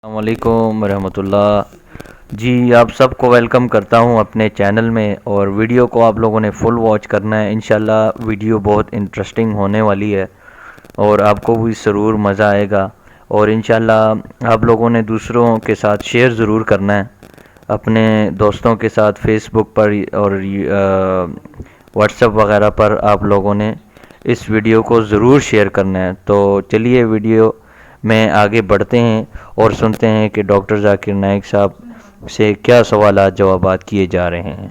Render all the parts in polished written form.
السلام علیکم ورحمۃ اللہ جی، آپ سب کو ویلکم کرتا ہوں اپنے چینل میں، اور ویڈیو کو آپ لوگوں نے فل واچ کرنا ہے۔ انشاءاللہ ویڈیو بہت انٹرسٹنگ ہونے والی ہے اور آپ کو بھی ضرور مزہ آئے گا، اور انشاءاللہ آپ لوگوں نے دوسروں کے ساتھ شیئر ضرور کرنا ہے، اپنے دوستوں کے ساتھ فیس بک پر اور واٹس ایپ وغیرہ پر آپ لوگوں نے اس ویڈیو کو ضرور شیئر کرنا ہے۔ تو چلیے ویڈیو میں آگے بڑھتے ہیں اور سنتے ہیں کہ ڈاکٹر ذاکر نائک صاحب سے کیا سوالات جوابات کیے جا رہے ہیں۔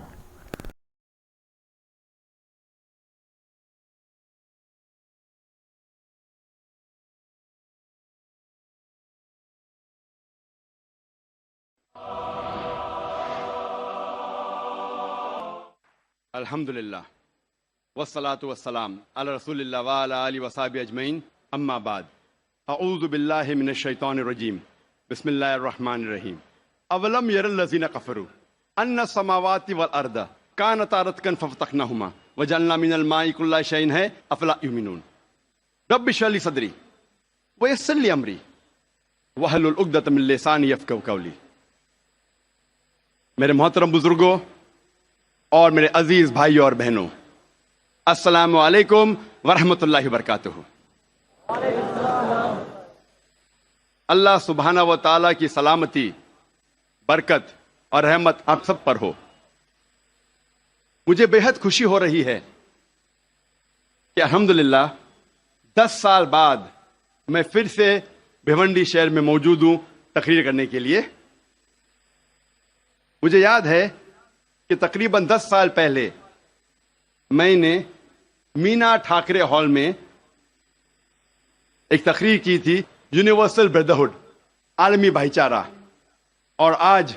الحمدللہ والصلاة والسلام علی رسول اللہ وعلی آلہ وصحبہ اجمعین، اما بعد، اعوذ باللہ من الشیطان الرجیم، بسم اللہ الرحمن الرحیم۔ اولم یر الذین کفروا ان السماوات والارض کانتا رتقا ففتقناہما وجعلنا من الماء کل شیء ہے افلا یؤمنون۔ رب اشرح لی صدری ویسر لی امری واحلل عقدۃ من لسانی یفقہوا قولی۔ میرے محترم بزرگوں اور میرے عزیز بھائیوں اور بہنوں، السلام علیکم ورحمۃ اللہ وبرکاتہ۔ اللہ سبحانہ و تعالیٰ کی سلامتی، برکت اور رحمت آپ سب پر ہو۔ مجھے بے حد خوشی ہو رہی ہے کہ الحمدللہ 10 سال بعد میں پھر سے بھیونڈی شہر میں موجود ہوں تقریر کرنے کے لیے۔ مجھے یاد ہے کہ تقریباً 10 سال پہلے میں نے مینا ٹھاکرے ہال میں ایک تقریر کی تھی، یونیورسل بردرہڈ، عالمی بھائی چارہ، اور آج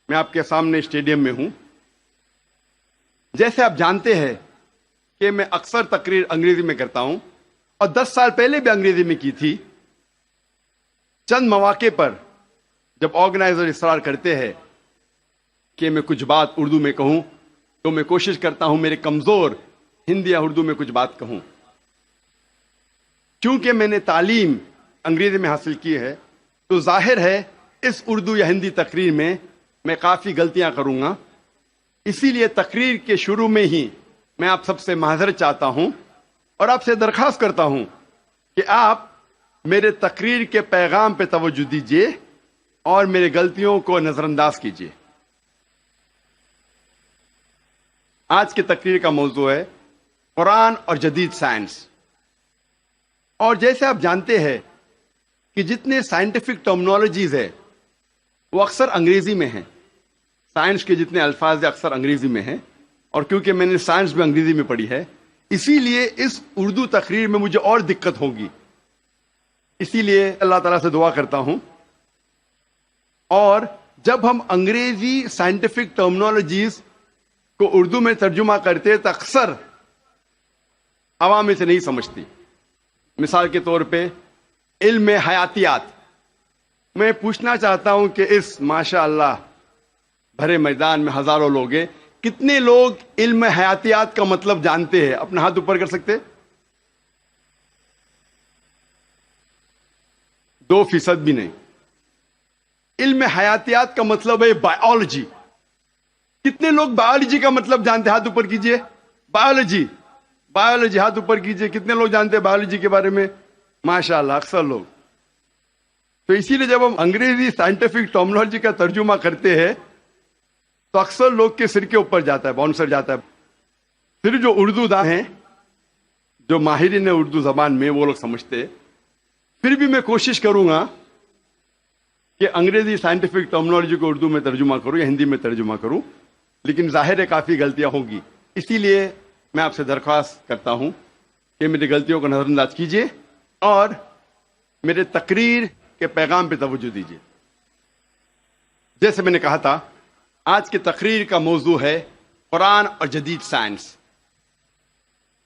میں آپ کے سامنے اسٹیڈیم میں ہوں۔ جیسے آپ جانتے ہیں کہ میں اکثر تقریر انگریزی میں کرتا ہوں، اور 10 سال پہلے بھی انگریزی میں کی تھی۔ چند مواقع پر جب آرگنائزر اصرار کرتے ہیں کہ میں کچھ بات اردو میں کہوں تو میں کوشش کرتا ہوں میرے کمزور ہندی یا اردو میں کچھ بات کہوں۔ چونکہ میں نے تعلیم انگریزی میں حاصل کی ہے تو ظاہر ہے اس اردو یا ہندی تقریر میں کافی غلطیاں کروں گا۔ اسی لیے تقریر کے شروع میں ہی میں آپ سب سے معذرت چاہتا ہوں اور آپ سے درخواست کرتا ہوں کہ آپ میرے تقریر کے پیغام پہ توجہ دیجیے اور میری غلطیوں کو نظر انداز کیجیے۔ آج کی تقریر کا موضوع ہے قرآن اور جدید سائنس۔ اور جیسے آپ جانتے ہیں کہ جتنے سائنٹیفک ٹرمنالوجیز ہے وہ اکثر انگریزی میں ہیں، سائنس کے جتنے الفاظ اکثر انگریزی میں ہیں، اور کیونکہ میں نے سائنس بھی انگریزی میں پڑھی ہے اسی لیے اس اردو تقریر میں مجھے اور دقت ہوگی۔ اسی لیے اللہ تعالیٰ سے دعا کرتا ہوں، اور جب ہم انگریزی سائنٹیفک ٹرمنالوجیز کو اردو میں ترجمہ کرتے تو اکثر عوام اسے نہیں سمجھتی۔ مثال کے طور پہ علم حیاتیات، میں پوچھنا چاہتا ہوں کہ اس ماشاء اللہ بھرے میدان میں ہزاروں لوگ ہیں، کتنے لوگ علم حیاتیات کا مطلب جانتے ہیں؟ اپنا ہاتھ اوپر کر سکتے؟ 2% بھی نہیں۔ علم حیاتیات کا مطلب ہے بائیولوجی۔ کتنے لوگ بائیولوجی کا مطلب جانتے ہیں؟ ہاتھ اوپر کیجئے۔ بائیولوجی، بائیولوجی، ہاتھ اوپر کیجئے۔ کتنے لوگ جانتے ہیں بائیولوجی کے بارے میں؟ ماشاءاللہ اکثر لوگ۔ تو اسی لیے جب ہم انگریزی سائنٹیفک ٹرمنالوجی کا ترجمہ کرتے ہیں تو اکثر لوگ کے سر کے اوپر جاتا ہے، باؤنسر جاتا ہے۔ پھر جو اردو داں ہیں، جو ماہرین اردو زبان میں، وہ لوگ سمجھتے ہیں۔ پھر بھی میں کوشش کروں گا کہ انگریزی سائنٹیفک ٹرمنالوجی کو اردو میں ترجمہ کروں یا ہندی میں ترجمہ کروں، لیکن ظاہر ہے کافی غلطیاں ہوں گی۔ اسی لیے میں آپ سے درخواست کرتا ہوں کہ میری غلطیوں کو نظر انداز کیجیے اور میرے تقریر کے پیغام پہ توجہ دیجیے۔ جیسے میں نے کہا تھا، آج کی تقریر کا موضوع ہے قرآن اور جدید سائنس۔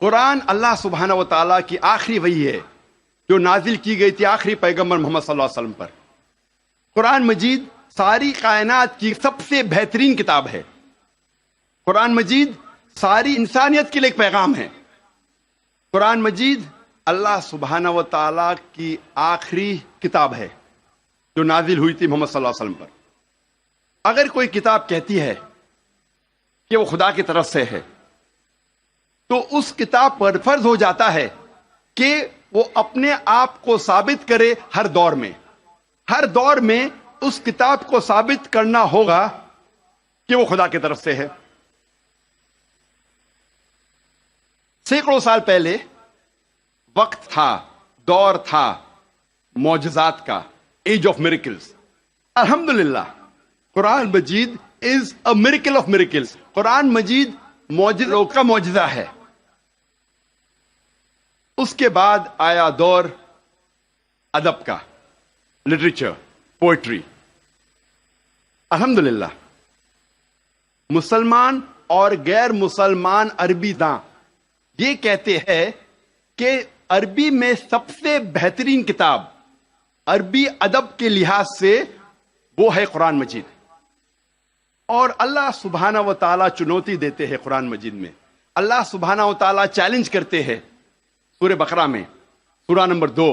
قرآن اللہ سبحانہ و تعالیٰ کی آخری وحی ہے جو نازل کی گئی تھی آخری پیغمبر محمد صلی اللہ علیہ وسلم پر۔ قرآن مجید ساری کائنات کی سب سے بہترین کتاب ہے۔ قرآن مجید ساری انسانیت کے لیے ایک پیغام ہے۔ قرآن مجید اللہ سبحانہ و تعالیٰ کی آخری کتاب ہے۔ جو نازل ہوئی تھی محمد صلی اللہ علیہ وسلم پر. اگر کوئی کتاب کہتی ہے کہ وہ خدا کی طرف سے ہے تو اس کتاب پر فرض ہو جاتا ہے کہ وہ اپنے آپ کو ثابت کرے ہر دور میں اس کتاب کو ثابت کرنا ہوگا کہ وہ خدا کی طرف سے ہے. سینکڑوں سال پہلے وقت تھا، دور تھا معجزات کا، ایج آف میریکلز. الحمدللہ قرآن مجید is a miracle of miracles. قرآن مجید معجزوں کا معجزہ ہے. اس کے بعد آیا دور ادب کا، لٹریچر، پوئٹری. الحمدللہ مسلمان اور غیر مسلمان عربی داں یہ کہتے ہیں کہ عربی میں سب سے بہترین کتاب عربی ادب کے لحاظ سے وہ ہے قرآن مجید. اور اللہ سبحانہ و تعالیٰ چنوتی دیتے ہیں قرآن مجید میں. اللہ سبحانہ و تعالیٰ چیلنج کرتے ہیں سورہ بقرہ میں، سورہ نمبر 2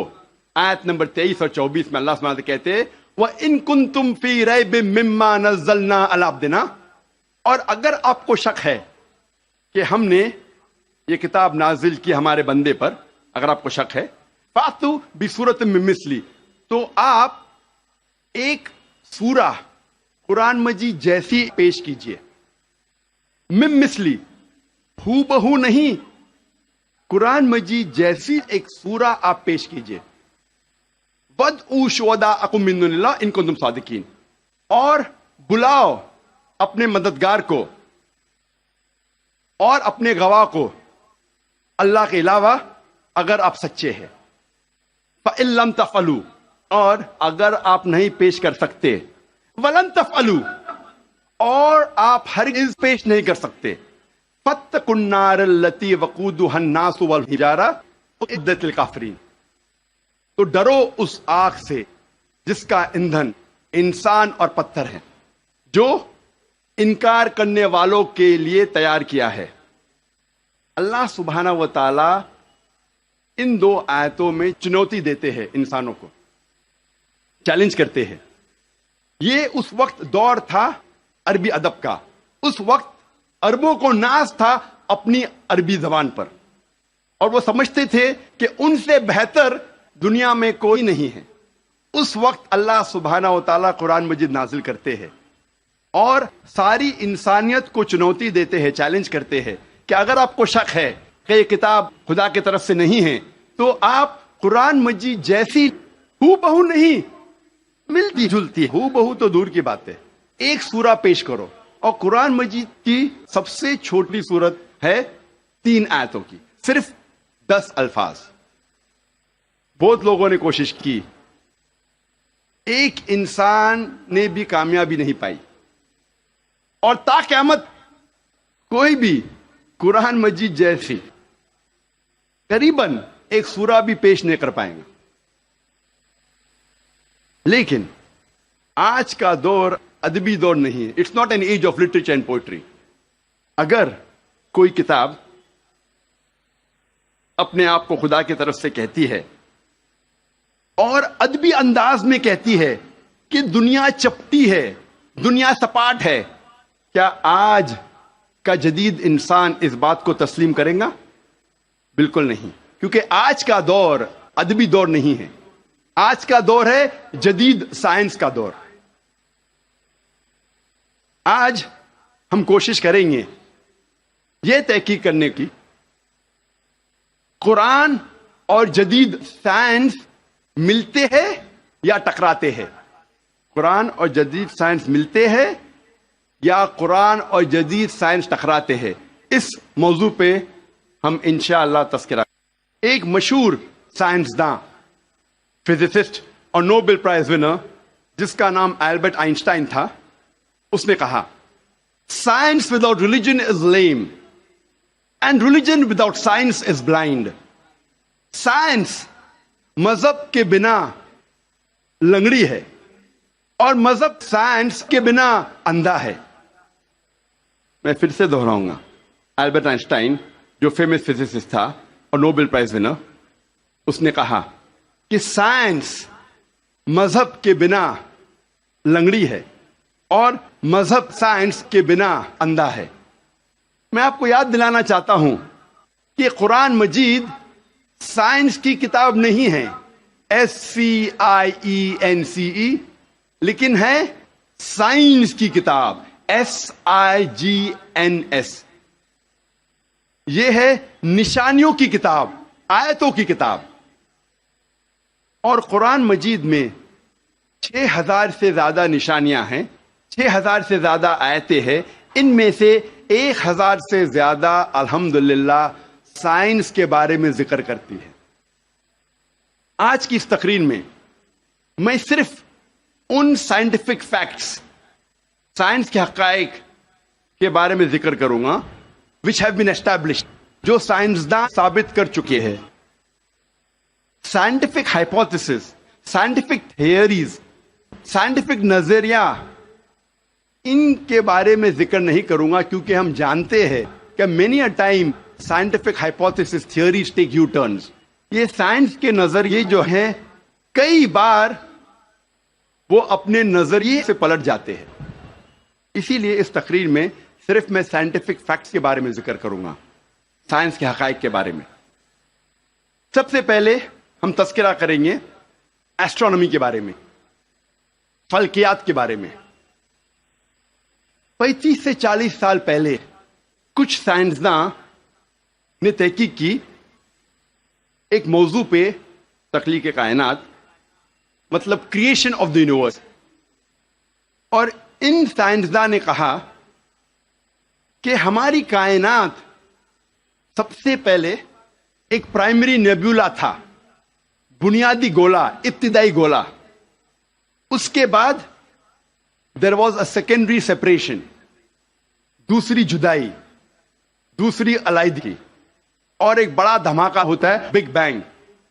آیت نمبر 23 اور 24 میں. اللہ سبحانہ کہتے ہیں وَإِن كُنتُمْ فِي رَيْبٍ مِّمَّا نَزَّلْنَا عَلَىٰ عَبْدِنَا، اور اگر آپ کو شک ہے کہ ہم نے یہ کتاب نازل کی ہمارے بندے پر، اگر آپ کو شک ہے فَأْتُوا بِسُورَةٍ مِّن مِّثْلِهِ، تو آپ ایک سورہ قرآن مجید جیسی پیش کیجئے. مِن مِّثْلِهِ، ہو بہو نہیں، قرآن مجید جیسی ایک سورہ آپ پیش کیجئے. وَادْعُوا شُهَدَاءَكُم مِّن دُونِ اللَّهِ إِن كُنتُمْ صَادِقِينَ، اور بلاؤ اپنے مددگار کو اور اپنے گواہ کو اللہ کے علاوہ اگر آپ سچے ہیں. فَإِن لَّمْ تَفْعَلُوا، اور اگر آپ نہیں پیش کر سکتے، وَلَن تَفْعَلُوا، اور آپ ہرگز پیش نہیں کر سکتے، فَاتَّقُوا النَّارَ الَّتِي وَقُودُهَا النَّاسُ وَالْحِجَارَةُ أُعِدَّتْ لِلْكَافِرِينَ، تو ڈرو اس آگ سے جس کا ایندھن انسان اور پتھر ہے، جو انکار کرنے والوں کے لیے تیار کیا ہے. اللہ سبحانہ و تعالی ان دو آیتوں میں چنوتی دیتے ہیں، انسانوں کو چیلنج کرتے ہیں. یہ اس وقت دور تھا عربی ادب کا. اس وقت عربوں کو ناز تھا اپنی عربی زبان پر، اور وہ سمجھتے تھے کہ ان سے بہتر دنیا میں کوئی نہیں ہے. اس وقت اللہ سبحانہ و تعالیٰ قرآن مجید نازل کرتے ہیں اور ساری انسانیت کو چنوتی دیتے ہیں، چیلنج کرتے ہیں کہ اگر آپ کو شک ہے کہ یہ کتاب خدا کی طرف سے نہیں ہے تو آپ قرآن مجید جیسی ہو بہو نہیں، ملتی جلتی، ہو بہو تو دور کی بات ہے، ایک سورہ پیش کرو. اور قرآن مجید کی سب سے چھوٹی سورت ہے 3 آیتوں کی، صرف 10 الفاظ. بہت لوگوں نے کوشش کی، ایک انسان نے بھی کامیابی نہیں پائی، اور تا قیامت کوئی بھی قرآن مجید جیسی قریباً ایک سورہ بھی پیش نہیں کر پائیں گے. لیکن آج کا دور ادبی دور نہیں ہے. It's not an age of literature and poetry. اگر کوئی کتاب اپنے آپ کو خدا کی طرف سے کہتی ہے اور ادبی انداز میں کہتی ہے کہ دنیا چپٹی ہے، دنیا سپاٹ ہے، کیا آج کا جدید انسان اس بات کو تسلیم کرے گا؟ بالکل نہیں، کیونکہ آج کا دور ادبی دور نہیں ہے. آج کا دور ہے جدید سائنس کا دور. آج ہم کوشش کریں گے یہ تحقیق کرنے کی قرآن اور جدید سائنس ملتے ہیں یا ٹکراتے ہیں. قرآن اور جدید سائنس ملتے ہیں یا قرآن اور جدید سائنس ٹکراتے ہیں. اس موضوع پہ ہم انشاءاللہ تذکرہ. ایک مشہور سائنسداں، فزسسٹ اور نوبل پرائز ونر جس کا نام البرٹ آئنسٹائن تھا، اس نے کہا science without religion is lame and religion without science is blind. Science مذہب کے بنا لنگڑی ہے اور مذہب سائنس کے بنا اندھا ہے. میں پھر سے دہراؤں گا، البرٹ آئنسٹائن جو فیمس فزسسٹ تھا اور نوبل پرائز ونر، اس نے کہا کہ سائنس مذہب کے بنا لنگڑی ہے اور مذہب سائنس کے بنا اندھا ہے۔ میں آپ کو یاد دلانا چاہتا ہوں کہ قرآن مجید سائنس کی کتاب نہیں ہے، SCIENCE، لیکن ہے سائنس کی کتاب، SIGNS۔ یہ ہے نشانیوں کی کتاب، آیتوں کی کتاب۔ اور قرآن مجید میں 6000 سے زیادہ نشانیاں ہیں، 6000 سے زیادہ آیتیں ہیں، ان میں سے 1000 سے زیادہ الحمدللہ سائنس کے بارے میں ذکر کرتی ہے۔ آج کی اس تقریر میں میں صرف ان سائنٹیفک فیکٹس، سائنس کے حقائق کے بارے میں ذکر کروں گا which have been established، جو سائنسداں ثابت کر چکے ہیں۔ Scientific hypothesis, scientific theories, scientific نظریہ، ان کے بارے میں ذکر نہیں کروں گا، کیونکہ ہم جانتے ہیں کہ many a time scientific hypothesis theories take U-turns۔ یہ سائنس کے نظریے جو ہیں کئی بار وہ اپنے نظریے سے پلٹ جاتے ہیں۔ اسی لیے اس تقریر میں صرف میں سائنٹیفک فیکٹس کے بارے میں ذکر کروں گا، سائنس کے حقائق کے بارے میں۔ سب سے پہلے ہم تذکرہ کریں گے ایسٹرونومی کے بارے میں، فلکیات کے بارے میں۔ 35 سے 40 سال پہلے کچھ سائنسداں نے تحقیق کی ایک موضوع پہ، تخلیق کائنات، مطلب کریشن آف دا یونیورس۔ اور ان سائنسداں نے کہا کہ ہماری کائنات سب سے پہلے ایک پرائمری نیبولا تھا، بنیادی گولا، ابتدائی گولا۔ اس کے بعد there was a secondary separation, دوسری جدائی، دوسری علیحدگی، اور ایک بڑا دھماکہ ہوتا ہے بگ بینگ۔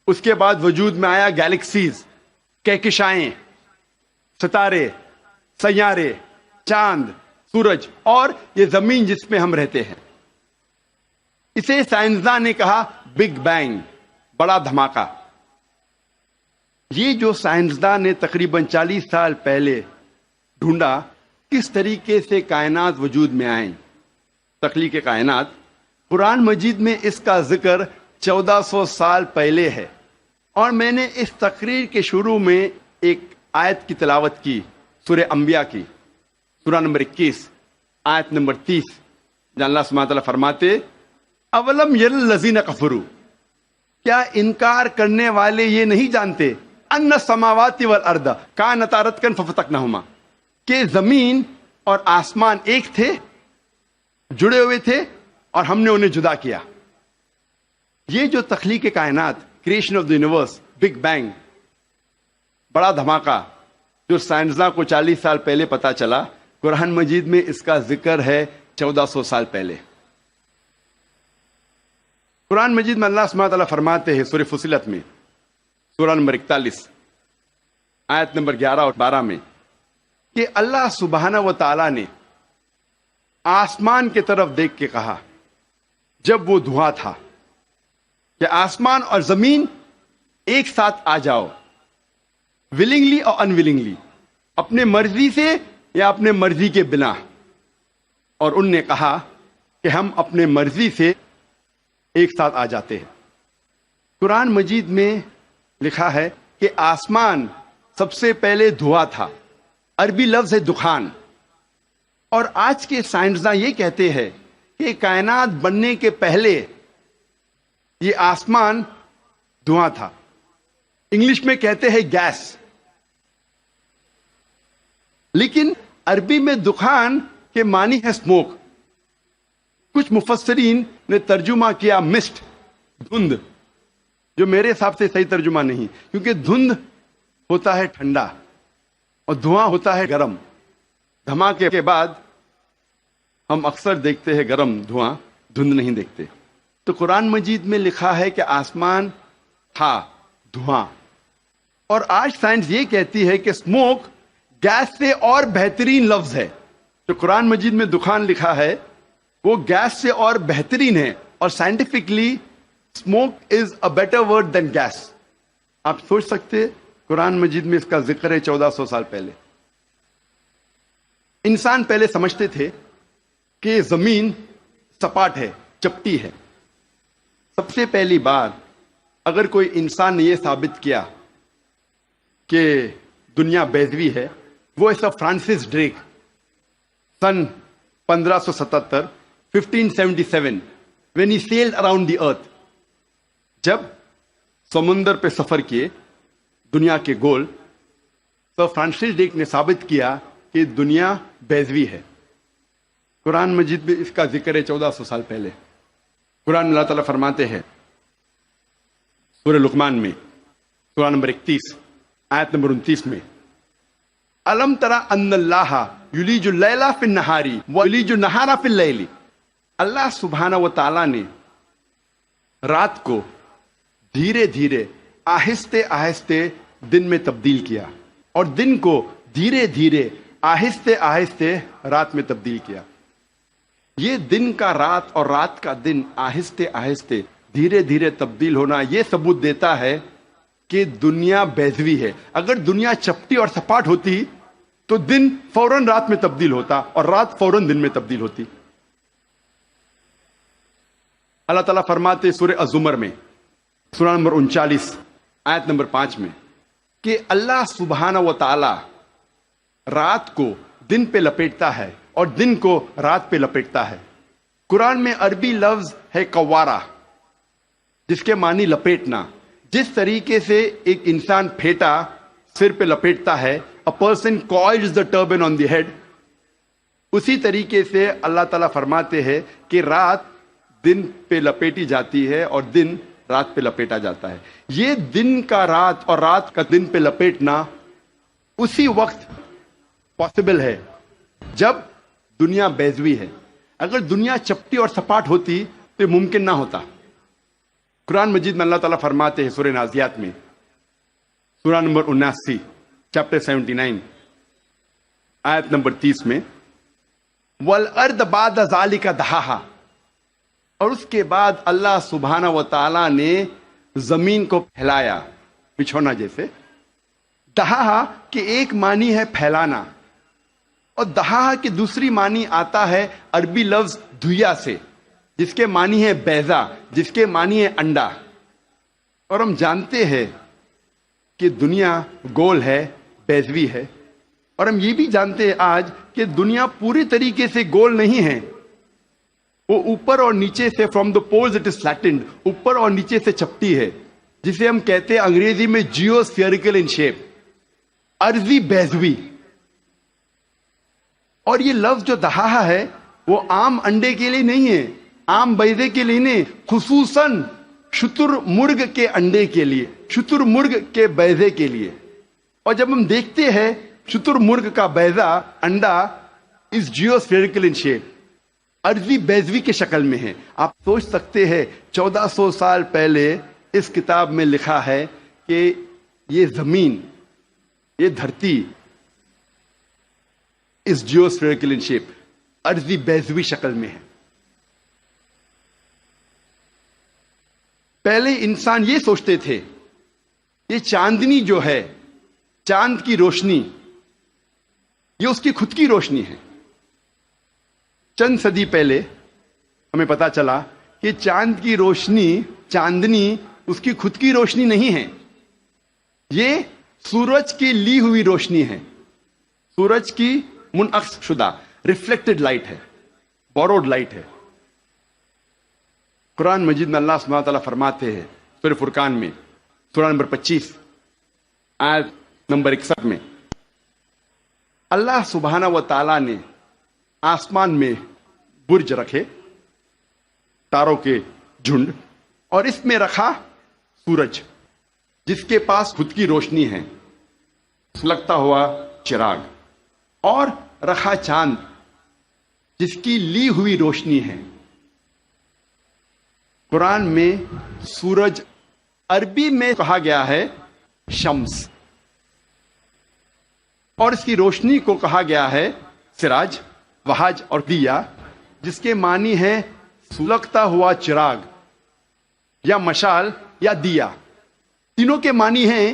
اس کے بعد وجود میں آیا گیلیکسیز، کہکشائیں، ستارے، سیارے، چاند، سورج، اور یہ زمین جس میں ہم رہتے ہیں۔ اسے سائنسداں نے کہا بگ بینگ، بڑا دھماکہ۔ یہ جو سائنسداں نے تقریباً 40 سال پہلے ڈھونڈا کس طریقے سے کائنات وجود میں آئیں، تخلیق کائنات، قرآن مجید میں اس کا ذکر 1400 سال پہلے ہے۔ اور میں نے اس تقریر کے شروع میں ایک آیت کی تلاوت کی، سورہ انبیاء کی، سورہ نمبر 21، آیت نمبر 30، جہاں اللہ سبحانہ تعالیٰ فرماتے اولم یر الذین کفروا، کیا انکار کرنے والے یہ نہیں جانتے ان السماوات والارض کانتا رتقا ففتقناہما، کہ زمین اور آسمان ایک تھے، جڑے ہوئے تھے، اور ہم نے انہیں جدا کیا۔ یہ جو تخلیق کائنات، creation of the universe, big bang, بڑا دھماکہ، جو سائنسداں کو 40 سال پہلے پتا چلا، قرآن مجید میں اس کا ذکر ہے 1400 سال پہلے۔ قرآن مجید میں اللہ سبحانہ تعالیٰ فرماتے ہیں سورہ فصلت میں، سورہ نمبر 41، آیت نمبر 11 اور 12 میں، کہ اللہ سبحانہ و تعالیٰ نے آسمان کی طرف دیکھ کے کہا جب وہ دھواں تھا کہ آسمان اور زمین ایک ساتھ آ جاؤ، ولنگلی اور انولنگلی، اپنے مرضی سے یا اپنے مرضی کے بنا۔ اور ان نے کہا کہ ہم اپنے مرضی سے ایک ساتھ آ جاتے ہیں۔ قرآن مجید میں لکھا ہے کہ آسمان سب سے پہلے دھواں تھا، عربی لفظ ہے دخان۔ اور آج کے سائنسداں یہ کہتے ہیں کہ کائنات بننے کے پہلے یہ آسمان دھواں تھا، انگلش میں کہتے ہیں گیس۔ لیکن عربی میں دخان کے معنی ہے اسموک۔ کچھ مفسرین نے ترجمہ کیا مسٹ، دھند، جو میرے حساب سے صحیح ترجمہ نہیں، کیونکہ دھند ہوتا ہے ٹھنڈا اور دھواں ہوتا ہے گرم۔ دھماکے کے بعد ہم اکثر دیکھتے ہیں گرم دھواں، دھند نہیں دیکھتے۔ تو قرآن مجید میں لکھا ہے کہ آسمان تھا دھواں۔ اور آج سائنس یہ کہتی ہے کہ اسموک گیس سے اور بہترین لفظ ہے۔ جو قرآن مجید میں دخان لکھا ہے وہ گیس سے اور بہترین ہے، اور scientifically smoke is a better word than gas. آپ سوچ سکتے قرآن مجید میں اس کا ذکر ہے 1400 سال پہلے. انسان پہلے سمجھتے تھے کہ زمین سپاٹ ہے, چپٹی ہے. سب سے پہلی بار اگر کوئی انسان نے یہ ثابت کیا کہ دنیا بیضوی ہے, وہ ایسا Francis Drake sun 1577 1577 when he sailed around the earth, جب سمندر پہ سفر کیے دنیا کے گول, تو فرانسس ڈریک نے ثابت کیا کہ دنیا بیضوی ہے. قرآن مجید میں اس کا ذکر ہے 1400 سال پہلے. قرآن اللہ تعالیٰ فرماتے ہیں سورہ لقمان میں سورہ نمبر 31 آیت نمبر 29 میں, الم ترى ان اللہ یلیج اللیل فی النہار ویلیج النہار فی اللیل. اللہ سبحانہ و تعالیٰ نے رات کو دھیرے دھیرے آہستے آہستے دن میں تبدیل کیا, اور دن کو دھیرے دھیرے آہستے آہستے رات میں تبدیل کیا. یہ دن کا رات اور رات کا دن آہستے آہستے دھیرے دھیرے تبدیل ہونا یہ ثبوت دیتا ہے کہ دنیا بیضوی ہے. اگر دنیا چپٹی اور سپاٹ ہوتی تو دن فوراً رات میں تبدیل ہوتا اور رات فوراً دن میں تبدیل ہوتی. اللہ تعالیٰ فرماتے سورہ الزمر میں سورہ نمبر 39 آیت نمبر 5 میں کہ اللہ سبحانہ و تعالی رات کو دن پہ لپیٹتا ہے اور دن کو رات پہ لپیٹتا ہے. قرآن میں عربی لفظ ہے قوارہ, جس کے معنی لپیٹنا. جس طریقے سے ایک انسان پھیٹا سر پہ لپیٹتا ہے, a person coils the turban on the head, اسی طریقے سے اللہ تعالیٰ فرماتے ہیں کہ رات دن پہ لپیٹی جاتی ہے اور دن رات پہ لپیٹا جاتا ہے. یہ دن کا رات اور رات کا دن پہ لپیٹنا اسی وقت پاسبل ہے جب دنیا بیضوی ہے. اگر دنیا چپٹی اور سپاٹ ہوتی تو یہ ممکن نہ ہوتا. قرآن مجید میں اللہ تعالیٰ فرماتے ہیں سورہ نازیات میں سورہ نمبر 79 چیپٹر 79 آیت نمبر 30 میں, وَالْأَرْضَ بَعْدَ ذَلِكَ دَحَاهَا, اور اس کے بعد اللہ سبحانہ و تعالیٰ نے زمین کو پھیلایا بچھونا جیسے. دہا کہ ایک معنی ہے پھیلانا, اور دہا کی دوسری معنی آتا ہے عربی لفظ دھویا سے, جس کے معنی ہے بیضا, جس کے معنی ہے انڈا. اور ہم جانتے ہیں کہ دنیا گول ہے, بیضوی ہے, اور ہم یہ بھی جانتے ہیں آج کہ دنیا پوری طریقے سے گول نہیں ہے. وہ اوپر اور نیچے سے from the poles it is flattened, اوپر اور نیچے سے چپٹی ہے, جسے ہم کہتے ہیں انگریزی میں جیو اسفیریکل ان شیپ, ارضی بیضوی. اور یہ لفظ جو دہا ہے وہ عام انڈے کے لیے نہیں ہے, عام بیضے کے لیے نہیں, خصوصاً شتر مرغ کے انڈے کے لیے, شتر مرغ کے بیضے کے لیے. اور جب ہم دیکھتے ہیں شتر مرغ کا بیضا انڈا از جیو اسفیریکل ان شیپ, ارضی بیضوی کے شکل میں ہے. آپ سوچ سکتے ہیں 1400 سال پہلے اس کتاب میں لکھا ہے کہ یہ زمین, یہ دھرتی اس جیو اسفیریکل ان شیپ, ارضی بیضوی شکل میں ہے. پہلے انسان یہ سوچتے تھے یہ چاندنی جو ہے, چاند کی روشنی, یہ اس کی خود کی روشنی ہے. چند صدی پہلے ہمیں پتا چلا کہ چاند کی روشنی, چاندنی اس کی خود کی روشنی نہیں ہے, یہ سورج کی لی ہوئی روشنی ہے, سورج کی منعکس شدہ ریفلیکٹڈ لائٹ ہے, بوروڈ لائٹ ہے. قرآن مجید میں اللہ سبحانہ تعالیٰ فرماتے ہیں سورہ فرقان میں سورہ نمبر 25 آیت نمبر 61 میں, اللہ سبحانہ و تعالیٰ نے آسمان میں برج رکھے, تاروں کے جھنڈ, اور اس میں رکھا سورج جس کے پاس خود کی روشنی ہے, سلگتا ہوا چراغ, اور رکھا چاند جس کی لی ہوئی روشنی ہے. قرآن میں سورج عربی میں کہا گیا ہے شمس, اور اس کی روشنی کو کہا گیا ہے سراج, وہاج اور دیا, جس کے معنی ہے سلگتا ہوا چراغ یا مشال یا دیا. تینوں کے معنی ہیں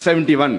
71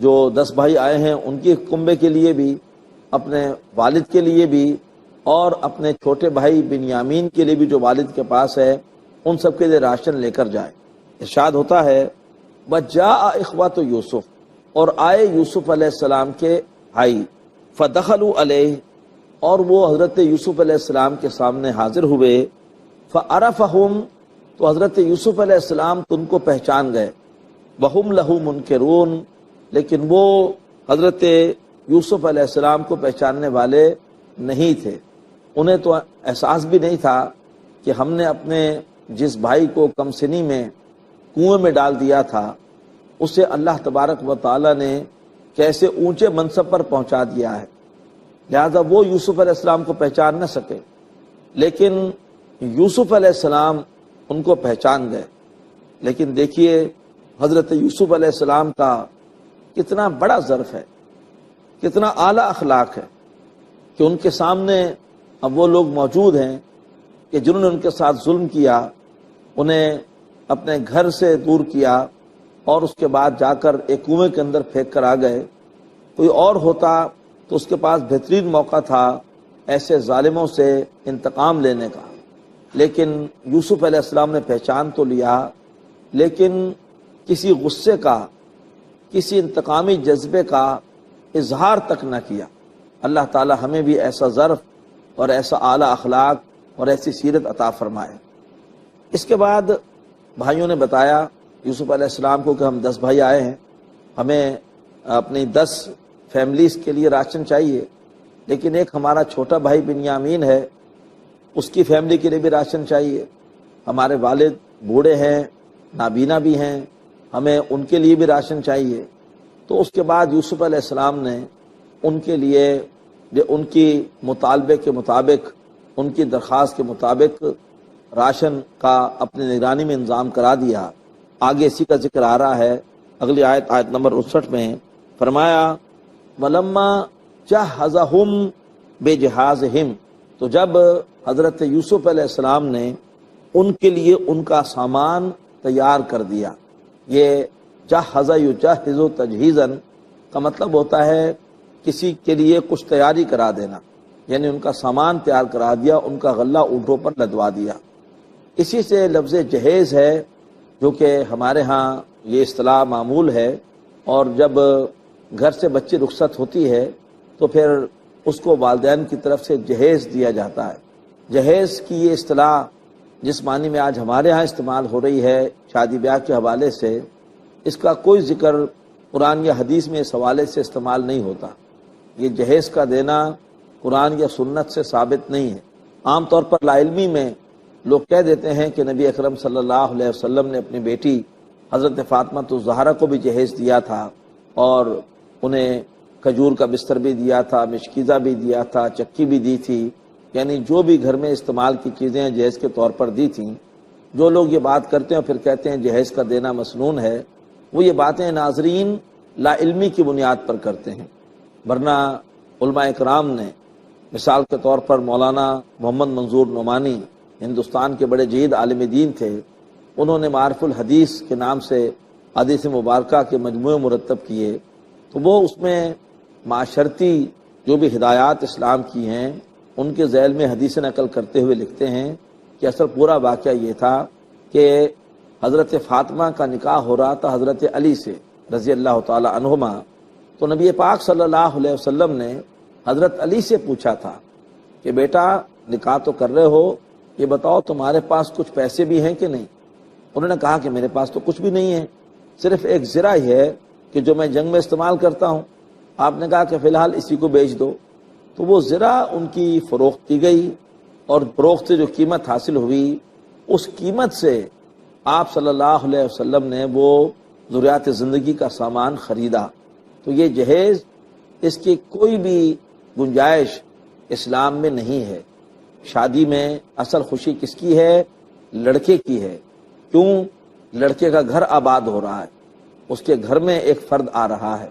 جو 10 بھائی آئے ہیں ان کی کنبے کے لیے بھی، اپنے والد کے لیے بھی، اور اپنے چھوٹے بھائی بنیامین کے لیے بھی جو والد کے پاس ہے، ان سب کے لیے راشن لے کر جائیں۔ ارشاد ہوتا ہے وَجَاءَ إِخْوَةُ یوسف، اور آئے یوسف علیہ السلام کے بھائی، فَدَخَلُوا عَلَيْهِ، اور وہ حضرت یوسف علیہ السلام کے سامنے حاضر ہوئے، فَعَرَفَهُمْ، تو حضرت یوسف علیہ السلام تو ان کو پہچان گئے، وَهُمْ لَهُ مُنْكِرُونَ، لیکن وہ حضرت یوسف علیہ السلام کو پہچاننے والے نہیں تھے، انہیں تو احساس بھی نہیں تھا کہ ہم نے اپنے جس بھائی کو کم سنی میں کنویں میں ڈال دیا تھا، اسے اللہ تبارک و تعالی نے کیسے اونچے منصب پر پہنچا دیا ہے، لہذا وہ یوسف علیہ السلام کو پہچان نہ سکے، لیکن یوسف علیہ السلام ان کو پہچان گئے۔ لیکن دیکھیے حضرت یوسف علیہ السلام کا کتنا بڑا ظرف ہے، کتنا اعلیٰ اخلاق ہے کہ ان کے سامنے اب وہ لوگ موجود ہیں کہ جنہوں نے ان کے ساتھ ظلم کیا، انہیں اپنے گھر سے دور کیا اور اس کے بعد جا کر ایک کنویں کے اندر پھینک کر آ گئے۔ کوئی اور ہوتا تو اس کے پاس بہترین موقع تھا ایسے ظالموں سے انتقام لینے کا، لیکن یوسف علیہ السلام نے پہچان تو لیا، لیکن کسی غصے کا، کسی انتقامی جذبے کا اظہار تک نہ کیا۔ اللہ تعالی ہمیں بھی ایسا ظرف اور ایسا اعلیٰ اخلاق اور ایسی سیرت عطا فرمائے۔ اس کے بعد بھائیوں نے بتایا یوسف علیہ السلام کو کہ ہم 10 بھائی آئے ہیں، ہمیں اپنی 10 فیملیز کے لیے راشن چاہیے، لیکن ایک ہمارا چھوٹا بھائی بنیامین ہے، اس کی فیملی کے لیے بھی راشن چاہیے، ہمارے والد بوڑھے ہیں، نابینا بھی ہیں، ہمیں ان کے لیے بھی راشن چاہیے۔ تو اس کے بعد یوسف علیہ السلام نے ان کے لیے ان کی مطالبے کے مطابق، ان کی درخواست کے مطابق راشن کا اپنی نگرانی میں انتظام کرا دیا۔ آگے اسی کا ذکر آ رہا ہے، اگلی آیت نمبر 59 میں فرمایا وَلَمَّا جَهَّزَهُمْ بِجَهَازِهِمْ، تو جب حضرت یوسف علیہ السلام نے ان کے لیے ان کا سامان تیار کر دیا، یہ جہز یجہز تجہیزاً کا مطلب ہوتا ہے کسی کے لیے کچھ تیاری کرا دینا، یعنی ان کا سامان تیار کرا دیا، ان کا غلہ اونٹوں پر لدوا دیا۔ اسی سے لفظ جہیز ہے، جو کہ ہمارے ہاں یہ اصطلاح معمول ہے، اور جب گھر سے بچی رخصت ہوتی ہے تو پھر اس کو والدین کی طرف سے جہیز دیا جاتا ہے۔ جہیز کی یہ اصطلاح جس معنی میں آج ہمارے ہاں استعمال ہو رہی ہے شادی بیاہ کے حوالے سے، اس کا کوئی ذکر قرآن یا حدیث میں اس حوالے سے استعمال نہیں ہوتا۔ یہ جہیز کا دینا قرآن یا سنت سے ثابت نہیں ہے۔ عام طور پر لا علمی میں لوگ کہہ دیتے ہیں کہ نبی اکرم صلی اللہ علیہ وسلم نے اپنی بیٹی حضرت فاطمہ الزہرا کو بھی جہیز دیا تھا، اور انہیں کھجور کا بستر بھی دیا تھا، مشکیزہ بھی دیا تھا، چکی بھی دی تھی، یعنی جو بھی گھر میں استعمال کی چیزیں جہیز کے طور پر دی تھیں۔ جو لوگ یہ بات کرتے ہیں اور پھر کہتے ہیں جہیز کا دینا مسنون ہے، وہ یہ باتیں ناظرین لا علمی کی بنیاد پر کرتے ہیں، ورنہ علماء اکرام نے، مثال کے طور پر مولانا محمد منظور نعمانی ہندوستان کے بڑے جید عالم دین تھے، انہوں نے معارف الحدیث کے نام سے حدیث مبارکہ کے مجموعے مرتب کیے، تو وہ اس میں معاشرتی جو بھی ہدایات اسلام کی ہیں ان کے ذیل میں حدیث نقل کرتے ہوئے لکھتے ہیں کہ اصل پورا واقعہ یہ تھا کہ حضرت فاطمہ کا نکاح ہو رہا تھا حضرت علی سے رضی اللہ تعالی عنہما، تو نبی پاک صلی اللہ علیہ وسلم نے حضرت علی سے پوچھا تھا کہ بیٹا نکاح تو کر رہے ہو، یہ بتاؤ تمہارے پاس کچھ پیسے بھی ہیں کہ نہیں؟ انہوں نے کہا کہ میرے پاس تو کچھ بھی نہیں ہے، صرف ایک زرہ ہی ہے کہ جو میں جنگ میں استعمال کرتا ہوں۔ آپ نے کہا کہ فی الحال اسی کو بیچ دو، تو وہ زرہ ان کی فروخت کی گئی، اور فروخت سے جو قیمت حاصل ہوئی اس قیمت سے آپ صلی اللہ علیہ وسلم نے وہ ضروریات زندگی کا سامان خریدا۔ تو یہ جہیز، اس کی کوئی بھی گنجائش اسلام میں نہیں ہے۔ شادی میں اصل خوشی کس کی ہے؟ لڑکے کی ہے۔ کیوں؟ لڑکے کا گھر آباد ہو رہا ہے، اس کے گھر میں ایک فرد آ رہا ہے۔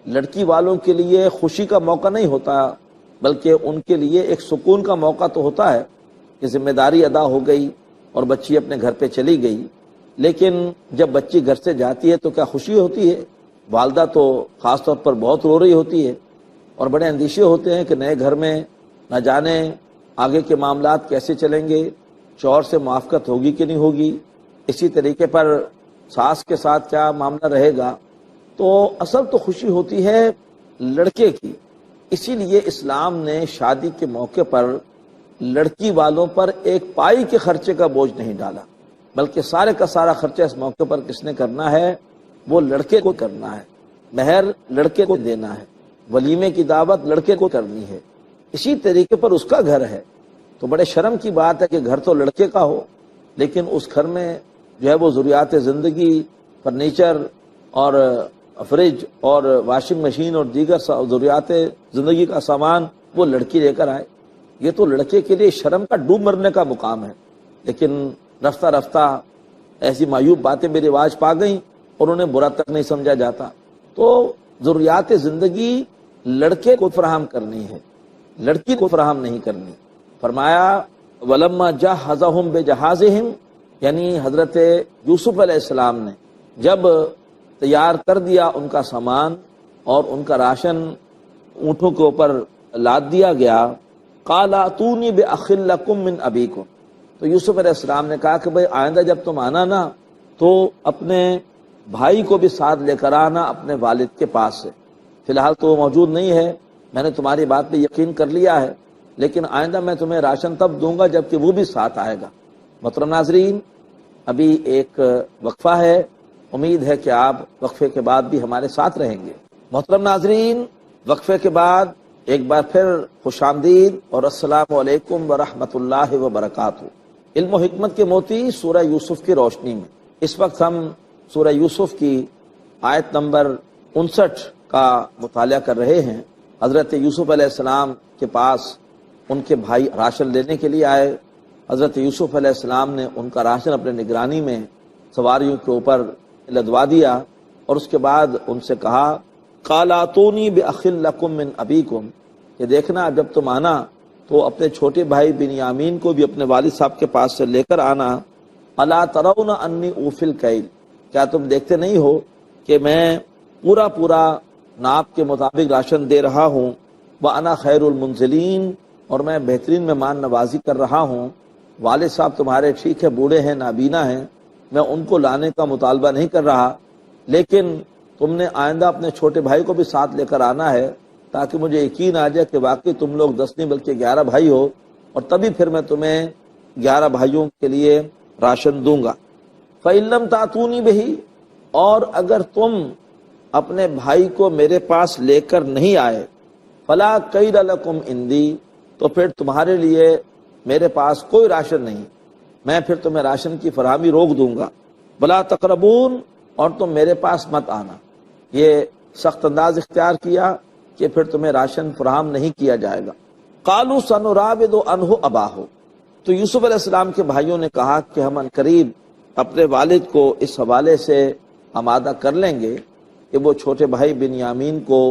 لڑکی والوں کے لیے خوشی کا موقع نہیں ہوتا، بلکہ ان کے لیے ایک سکون کا موقع تو ہوتا ہے کہ ذمہ داری ادا ہو گئی اور بچی اپنے گھر پہ چلی گئی، لیکن جب بچی گھر سے جاتی ہے تو کیا خوشی ہوتی ہے؟ والدہ تو خاص طور پر بہت رو رہی ہوتی ہے اور بڑے اندیشے ہوتے ہیں کہ نئے گھر میں نہ جانے آگے کے معاملات کیسے چلیں گے، شوہر سے موافقت ہوگی کہ نہیں ہوگی، اسی طریقے پر ساس کے ساتھ کیا معاملہ رہے گا۔ تو اصل تو خوشی ہوتی ہے لڑکے کی، اسی لیے اسلام نے شادی کے موقع پر لڑکی والوں پر ایک پائی کے خرچے کا بوجھ نہیں ڈالا، بلکہ سارے کا سارا خرچہ اس موقع پر کس نے کرنا ہے؟ وہ لڑکے کو کرنا ہے، مہر لڑکے کو دینا ہے، ولیمے کی دعوت لڑکے کو کرنی ہے، اسی طریقے پر اس کا گھر ہے۔ تو بڑے شرم کی بات ہے کہ گھر تو لڑکے کا ہو، لیکن اس گھر میں جو ہے وہ ضروریات زندگی، فرنیچر اور فریج اور واشنگ مشین اور دیگر ضروریات زندگی کا سامان وہ لڑکی لے کر آئے۔ یہ تو لڑکے کے لیے شرم کا ڈوب مرنے کا مقام ہے، لیکن رفتہ رفتہ ایسی معیوب باتیں بھی رواج پا گئیں اور انہیں برا تک نہیں سمجھا جاتا۔ تو ضروریات زندگی لڑکے کو فراہم کرنی ہے، لڑکی کو فراہم نہیں کرنی۔ فرمایا وَلَمَّا جَهَّزَهُمْ بِجَهَازِهِمْ، یعنی حضرت یوسف علیہ السلام نے جب تیار کر دیا ان کا سامان اور ان کا راشن اونٹوں کے اوپر لاد دیا گیا، قَالَ ائْتُونِي بِأَخٍ لَكُم مِّنْ أَبِيكُمْ، تو یوسف علیہ السلام نے کہا کہ بھئی آئندہ جب تم آنا نا تو اپنے بھائی کو بھی ساتھ لے کر آنا اپنے والد کے پاس سے۔ فی الحال تو وہ موجود نہیں ہے، میں نے تمہاری بات پہ یقین کر لیا ہے، لیکن آئندہ میں تمہیں راشن تب دوں گا جب کہ وہ بھی ساتھ آئے گا۔ محترم ناظرین، ابھی ایک وقفہ ہے، امید ہے کہ آپ وقفے کے بعد بھی ہمارے ساتھ رہیں گے۔ محترم ناظرین، وقفے کے بعد ایک بار پھر خوش آمدید اور السلام علیکم ورحمۃ اللہ وبرکاتہ۔ علم و حکمت کے موتی سورہ یوسف کی روشنی میں اس وقت ہم سورہ یوسف کی آیت نمبر 59 کا مطالعہ کر رہے ہیں۔ حضرت یوسف علیہ السلام کے پاس ان کے بھائی راشن لینے کے لیے آئے۔ حضرت یوسف علیہ السلام نے ان کا راشن اپنے نگرانی میں سواریوں کے اوپر لدوا دیا اور اس کے بعد ان سے کہا قَالَ ائْتُونِي بِأَخٍ لَكُم مِّنْ أَبِيكُمْ، کہ دیکھنا جب تم آنا تو اپنے چھوٹے بھائی بنیامین کو بھی اپنے والد صاحب کے پاس سے لے کر آنا۔ أَلَا تَرَوْنَ أَنِّي أُوفِي الْكَيْلَ، کیا تم دیکھتے نہیں ہو کہ میں پورا ناپ کے مطابق راشن دے رہا ہوں، وَأَنَا خَيْرُ الْمُنزِلِينَ، اور میں بہترین مہمان نوازی کر رہا ہوں۔ والد صاحب تمہارے ٹھیک ہے بوڑھے ہیں، نابینا ہیں، میں ان کو لانے کا مطالبہ نہیں کر رہا، لیکن تم نے آئندہ اپنے چھوٹے بھائی کو بھی ساتھ لے کر آنا ہے تاکہ مجھے یقین آ جائے کہ واقعی تم لوگ 10 نہیں بلکہ 11 بھائی ہو، اور تبھی پھر میں تمہیں 11 بھائیوں کے لیے راشن دوں گا۔ فَإِن لَّمْ تَأْتُونِي بِهِ، اور اگر تم اپنے بھائی کو میرے پاس لے کر نہیں آئے، فَلَا كَيْلَ لَكُمْ عِندِي، تو پھر تمہارے لیے میرے پاس کوئی راشن نہیں، میں پھر تمہیں راشن کی فراہمی روک دوں گا۔ وَلَا تَقْرَبُونَ، اور تم میرے پاس مت آنا۔ یہ سخت انداز اختیار کیا کہ پھر تمہیں راشن فراہم نہیں کیا جائے گا۔ قَالُوا سَنُرَاوِدُ عَنْهُ أَبَاهُ، تو یوسف علیہ السلام کے بھائیوں نے کہا کہ ہم عنقریب اپنے والد کو اس حوالے سے آمادہ کر لیں گے کہ وہ چھوٹے بھائی بنیامین کو،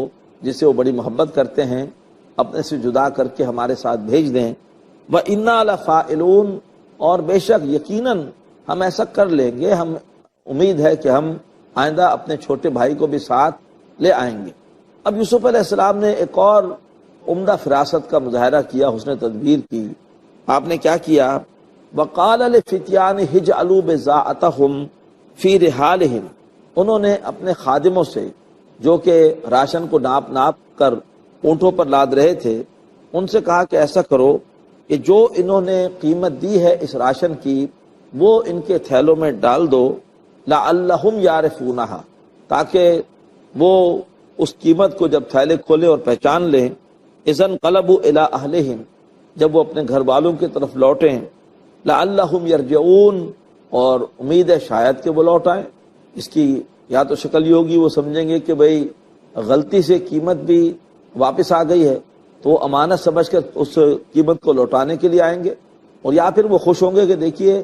جسے وہ بڑی محبت کرتے ہیں، اپنے سے جدا کر کے ہمارے ساتھ بھیج دیں۔ وَإِنَّا لَفَاعِلُونَ، اور بے شک یقیناً ہم ایسا کر لیں گے، ہم امید ہے کہ ہم آئندہ اپنے چھوٹے بھائی کو بھی ساتھ لے آئیں گے۔ اب یوسف علیہ السلام نے ایک اور عمدہ فراست کا مظاہرہ کیا، حسن تدبیر کی۔ آپ نے کیا کیا؟ وَقَالَ لِفِتْيَانِهِ اجْعَلُوا بِضَاعَتَهُمْ فِي رِحَالِهِمْ، انہوں نے اپنے خادموں سے جو کہ راشن کو ناپ کر اونٹوں پر لاد رہے تھے، ان سے کہا کہ ایسا کرو کہ جو انہوں نے قیمت دی ہے اس راشن کی وہ ان کے تھیلوں میں ڈال دو، لَعَلَّهُمْ يَعْرِفُونَهَا، تاکہ وہ اس قیمت کو جب تھیلے کھولیں اور پہچان لیں۔ اِذَا انقلبوا إِلَىٰ أَهْلِهِمْ، جب وہ اپنے گھر والوں کی طرف لوٹیں، لَعَلَّهُمْ يَرْجِعُونَ، اور امید ہے شاید کہ وہ لوٹ آئیں۔ اس کی یا تو شکل یہ ہوگی وہ سمجھیں گے کہ بھئی غلطی سے قیمت بھی واپس آ گئی ہے تو وہ امانت سمجھ کر اس قیمت کو لوٹانے کے لیے آئیں گے، اور یا پھر وہ خوش ہوں گے کہ دیکھیے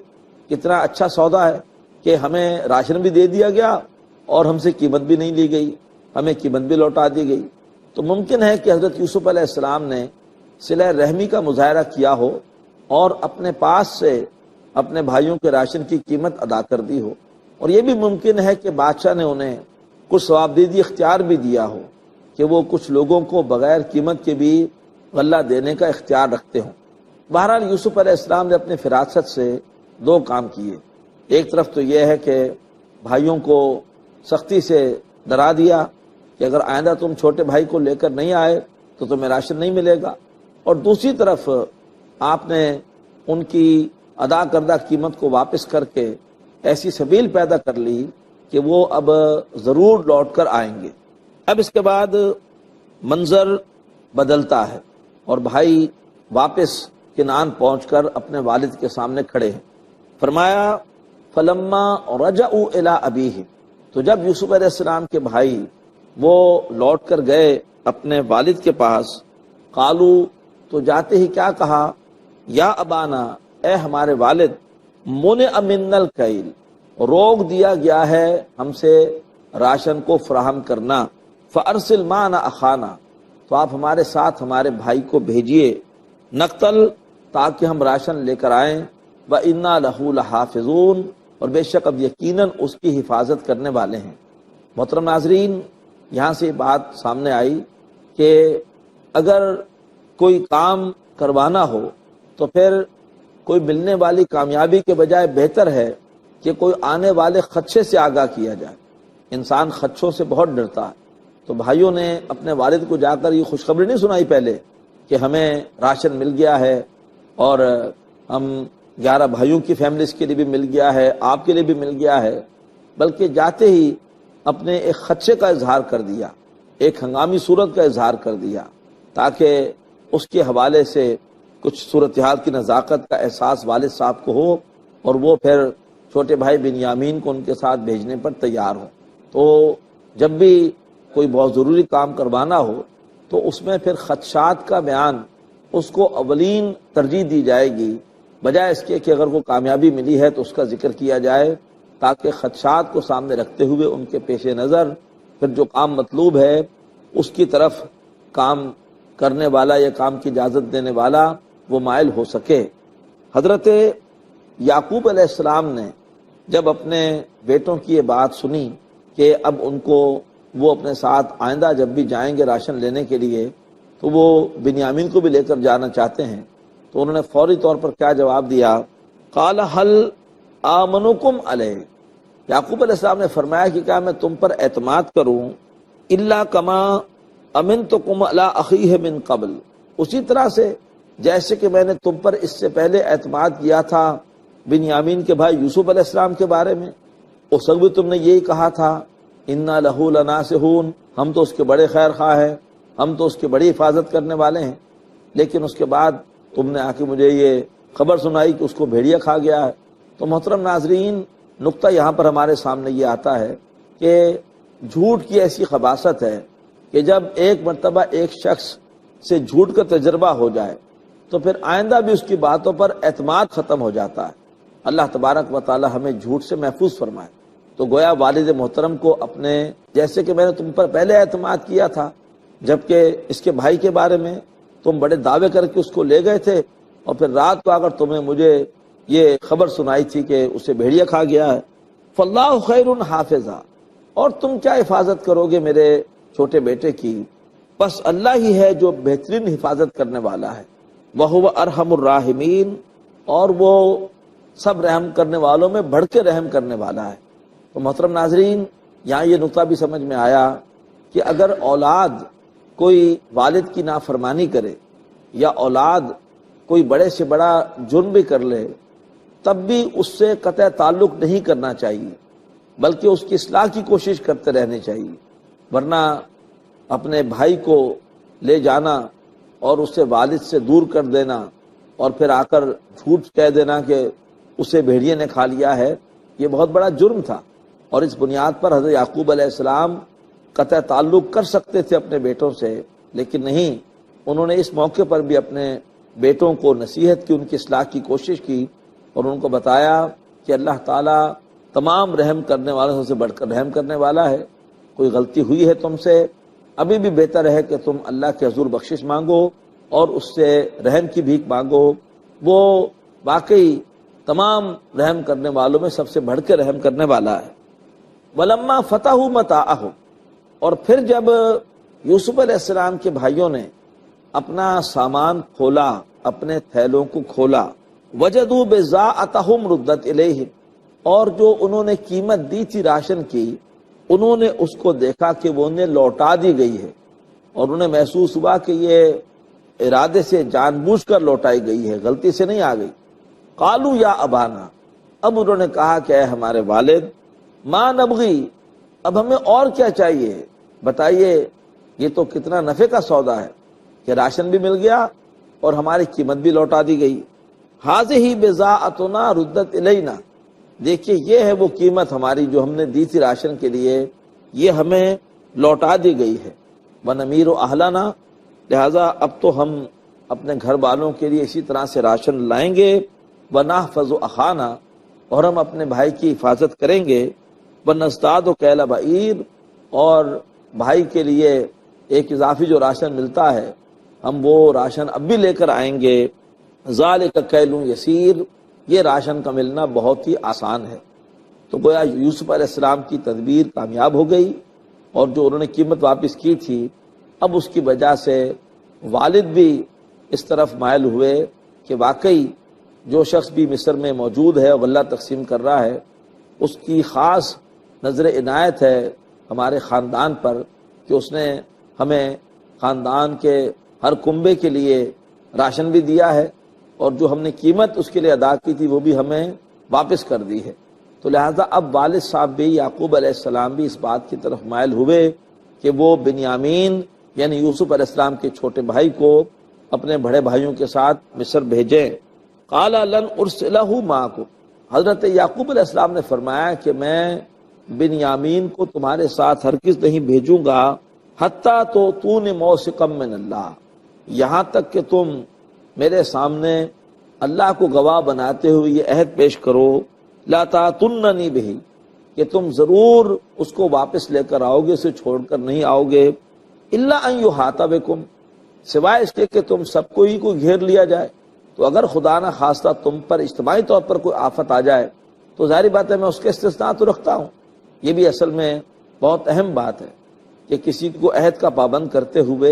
کتنا اچھا سودا ہے کہ ہمیں راشن بھی دے دیا گیا اور ہم سے قیمت بھی نہیں لی گئی، ہمیں قیمت بھی لوٹا دی گئی۔ تو ممکن ہے کہ حضرت یوسف علیہ السلام نے صلہ رحمی کا مظاہرہ کیا ہو اور اپنے پاس سے اپنے بھائیوں کے راشن کی قیمت ادا کر دی ہو، اور یہ بھی ممکن ہے کہ بادشاہ نے انہیں کچھ ثوابدیدی اختیار بھی دیا ہو کہ وہ کچھ لوگوں کو بغیر قیمت کے بھی غلہ دینے کا اختیار رکھتے ہوں۔ بہرحال یوسف علیہ السلام نے اپنے فراست سے دو کام کیے۔ ایک طرف تو یہ ہے کہ بھائیوں کو سختی سے ڈرا دیا کہ اگر آئندہ تم چھوٹے بھائی کو لے کر نہیں آئے تو تمہیں راشن نہیں ملے گا، اور دوسری طرف آپ نے ان کی ادا کردہ قیمت کو واپس کر کے ایسی سبیل پیدا کر لی کہ وہ اب ضرور لوٹ کر آئیں گے۔ اب اس کے بعد منظر بدلتا ہے اور بھائی واپس کنعان پہنچ کر اپنے والد کے سامنے کھڑے ہیں۔ فرمایا فلما رجعوا الی ابیہم، تو جب یوسف علیہ السلام کے بھائی وہ لوٹ کر گئے اپنے والد کے پاس، قالو، تو جاتے ہی کیا کہا، یا ابانا، اے ہمارے والد، منع منا الکیل، روک دیا گیا ہے ہم سے راشن کو فراہم کرنا، فارسل معنا اخانا، تو آپ ہمارے ساتھ ہمارے بھائی کو بھیجیے، نقتل، تاکہ ہم راشن لے کر آئیں، وَإِنَّا لَهُ لَحَافِظُونَ، اور بے شک اب یقیناً اس کی حفاظت کرنے والے ہیں۔ محترم ناظرین، یہاں سے بات سامنے آئی کہ اگر کوئی کام کروانا ہو تو پھر کوئی ملنے والی کامیابی کے بجائے بہتر ہے کہ کوئی آنے والے خدشے سے آگاہ کیا جائے۔ انسان خدشوں سے بہت ڈرتا ہے، تو بھائیوں نے اپنے والد کو جا کر یہ خوشخبری نہیں سنائی پہلے کہ ہمیں راشن مل گیا ہے اور ہم 11 بھائیوں کی فیملیز کے لیے بھی مل گیا ہے، آپ کے لیے بھی مل گیا ہے، بلکہ جاتے ہی اپنے ایک خدشے کا اظہار کر دیا، ایک ہنگامی صورت کا اظہار کر دیا، تاکہ اس کے حوالے سے کچھ صورتحال کی نزاکت کا احساس والد صاحب کو ہو اور وہ پھر چھوٹے بھائی بنیامین کو ان کے ساتھ بھیجنے پر تیار ہو۔ تو جب بھی کوئی بہت ضروری کام کروانا ہو تو اس میں پھر خدشات کا بیان اس کو اولین ترجیح دی جائے گی، بجائے اس کے کہ اگر کوئی کامیابی ملی ہے تو اس کا ذکر کیا جائے، تاکہ خدشات کو سامنے رکھتے ہوئے ان کے پیش نظر پھر جو کام مطلوب ہے اس کی طرف کام کرنے والا یا کام کی اجازت دینے والا وہ مائل ہو سکے۔ حضرت یعقوب علیہ السلام نے جب اپنے بیٹوں کی یہ بات سنی کہ اب ان کو وہ اپنے ساتھ آئندہ جب بھی جائیں گے راشن لینے کے لیے تو وہ بنیامین کو بھی لے کر جانا چاہتے ہیں، تو انہوں نے فوری طور پر کیا جواب دیا، قال هل آمنکم علیہ، یعقوب علیہ السلام نے فرمایا کہ کیا میں تم پر اعتماد کروں، الا کما امنتکم علی اخیہ من قبل، اسی طرح سے جیسے کہ میں نے تم پر اس سے پہلے اعتماد کیا تھا بنیامین کے بھائی یوسف علیہ السلام کے بارے میں، اس وقت بھی تم نے یہی کہا تھا انا لہ لناصحون، ہم تو اس کے بڑے خیر خواہ ہیں، ہم تو اس کی بڑی حفاظت کرنے والے ہیں، لیکن اس کے بعد تم نے آ کے مجھے یہ خبر سنائی کہ اس کو بھیڑیا کھا گیا ہے۔ تو محترم ناظرین، نقطہ یہاں پر ہمارے سامنے یہ آتا ہے کہ جھوٹ کی ایسی خباثت ہے کہ جب ایک مرتبہ ایک شخص سے جھوٹ کا تجربہ ہو جائے تو پھر آئندہ بھی اس کی باتوں پر اعتماد ختم ہو جاتا ہے۔ اللہ تبارک و تعالی ہمیں جھوٹ سے محفوظ فرمائے۔ تو گویا والد محترم کو اپنے، جیسے کہ میں نے تم پر پہلے اعتماد کیا تھا، جبکہ اس کے بھائی کے بارے میں تم بڑے دعوے کر کے اس کو لے گئے تھے، اور پھر رات کو اگر تمہیں مجھے یہ خبر سنائی تھی کہ اسے بھیڑیا کھا گیا ہے، فاللہ خیر حافظا، اور تم کیا حفاظت کرو گے میرے چھوٹے بیٹے کی، بس اللہ ہی ہے جو بہترین حفاظت کرنے والا ہے، وَهُوَ أَرْحَمُ الراحمین، اور وہ سب رحم کرنے والوں میں بڑھ کے رحم کرنے والا ہے۔ تو محترم ناظرین، یہاں یہ نقطہ بھی سمجھ میں آیا کہ اگر اولاد کوئی والد کی نافرمانی کرے یا اولاد کوئی بڑے سے بڑا جرم بھی کر لے، تب بھی اس سے قطع تعلق نہیں کرنا چاہیے، بلکہ اس کی اصلاح کی کوشش کرتے رہنے چاہیے، ورنہ اپنے بھائی کو لے جانا اور اسے والد سے دور کر دینا اور پھر آ کر جھوٹ کہہ دینا کہ اسے بھیڑیے نے کھا لیا ہے، یہ بہت بڑا جرم تھا، اور اس بنیاد پر حضرت یعقوب علیہ السلام قطع تعلق کر سکتے تھے اپنے بیٹوں سے، لیکن نہیں، انہوں نے اس موقع پر بھی اپنے بیٹوں کو نصیحت کی، ان کی اصلاح کی کوشش کی، اور ان کو بتایا کہ اللہ تعالیٰ تمام رحم کرنے والوں سے بڑھ کر رحم کرنے والا ہے، کوئی غلطی ہوئی ہے تم سے، ابھی بھی بہتر ہے کہ تم اللہ کے حضور بخشش مانگو اور اس سے رحم کی بھیک مانگو، وہ واقعی تمام رحم کرنے والوں میں سب سے بڑھ کے رحم کرنے والا ہے۔ ولما فتحوا متاعهم، اور پھر جب یوسف علیہ السلام کے بھائیوں نے اپنا سامان کھولا، اپنے تھیلوں کو کھولا، وجدوا بضاعتهم ردت الیہم، اور جو انہوں نے قیمت دی تھی راشن کی، انہوں نے اس کو دیکھا کہ وہ انہیں لوٹا دی گئی ہے، اور انہیں محسوس ہوا کہ یہ ارادے سے جان بوجھ کر لوٹائی گئی ہے، غلطی سے نہیں آ گئی۔ قالوا یا ابانا، اب انہوں نے کہا کہ اے ہمارے والد، ما نبغی، اب ہمیں اور کیا چاہیے، بتائیے، یہ تو کتنا نفع کا سودا ہے کہ راشن بھی مل گیا اور ہماری قیمت بھی لوٹا دی گئی۔ ھذہ بضاعتنا ردت الینا، دیکھیے یہ ہے وہ قیمت ہماری جو ہم نے دی تھی راشن کے لیے، یہ ہمیں لوٹا دی گئی ہے۔ ونمیر اہلنا، لہذا اب تو ہم اپنے گھر والوں کے لیے اسی طرح سے راشن لائیں گے۔ ونحفظ اخانا، اور ہم اپنے بھائی کی حفاظت کریں گے۔ ونزداد کیل بعیر، اور بھائی کے لیے ایک اضافی جو راشن ملتا ہے ہم وہ راشن اب بھی لے کر آئیں گے۔ ذالک کیل یسیر، یہ راشن کا ملنا بہت ہی آسان ہے۔ تو گویا یوسف علیہ السلام کی تدبیر کامیاب ہو گئی، اور جو انہوں نے قیمت واپس کی تھی، اب اس کی وجہ سے والد بھی اس طرف مائل ہوئے کہ واقعی جو شخص بھی مصر میں موجود ہے اور غلہ تقسیم کر رہا ہے، اس کی خاص نظر عنایت ہے ہمارے خاندان پر کہ اس نے ہمیں خاندان کے ہر کنبے کے لیے راشن بھی دیا ہے، اور جو ہم نے قیمت اس کے لیے ادا کی تھی وہ بھی ہمیں واپس کر دی ہے۔ تو لہذا اب والد صاحب بھی، یعقوب علیہ السلام بھی اس بات کی طرف مائل ہوئے کہ وہ بنیامین یعنی یوسف علیہ السلام کے چھوٹے بھائی کو اپنے بڑے بھائیوں کے ساتھ مصر بھیجیں۔ قال لن ارسلہ معکم، حضرت یعقوب علیہ السلام نے فرمایا کہ میں بنیامین کو تمہارے ساتھ ہرگز نہیں بھیجوں گا، حتیٰ تؤتون موثقا من اللہ، یہاں تک کہ تم میرے سامنے اللہ کو گواہ بناتے ہوئے یہ عہد پیش کرو، لا تاتوننی بہ، کہ تم ضرور اس کو واپس لے کر آؤ گے، اسے چھوڑ کر نہیں آؤ گے، الا ان یحاط بکم، سوائے اس کے کہ تم سب کو ہی کو گھیر لیا جائے۔ تو اگر خدا نہ خواستہ تم پر اجتماعی طور پر کوئی آفت آ جائے تو ظاہری بات ہے میں اس کے استثناء تو رکھتا ہوں۔ یہ بھی اصل میں بہت اہم بات ہے کہ کسی کو عہد کا پابند کرتے ہوئے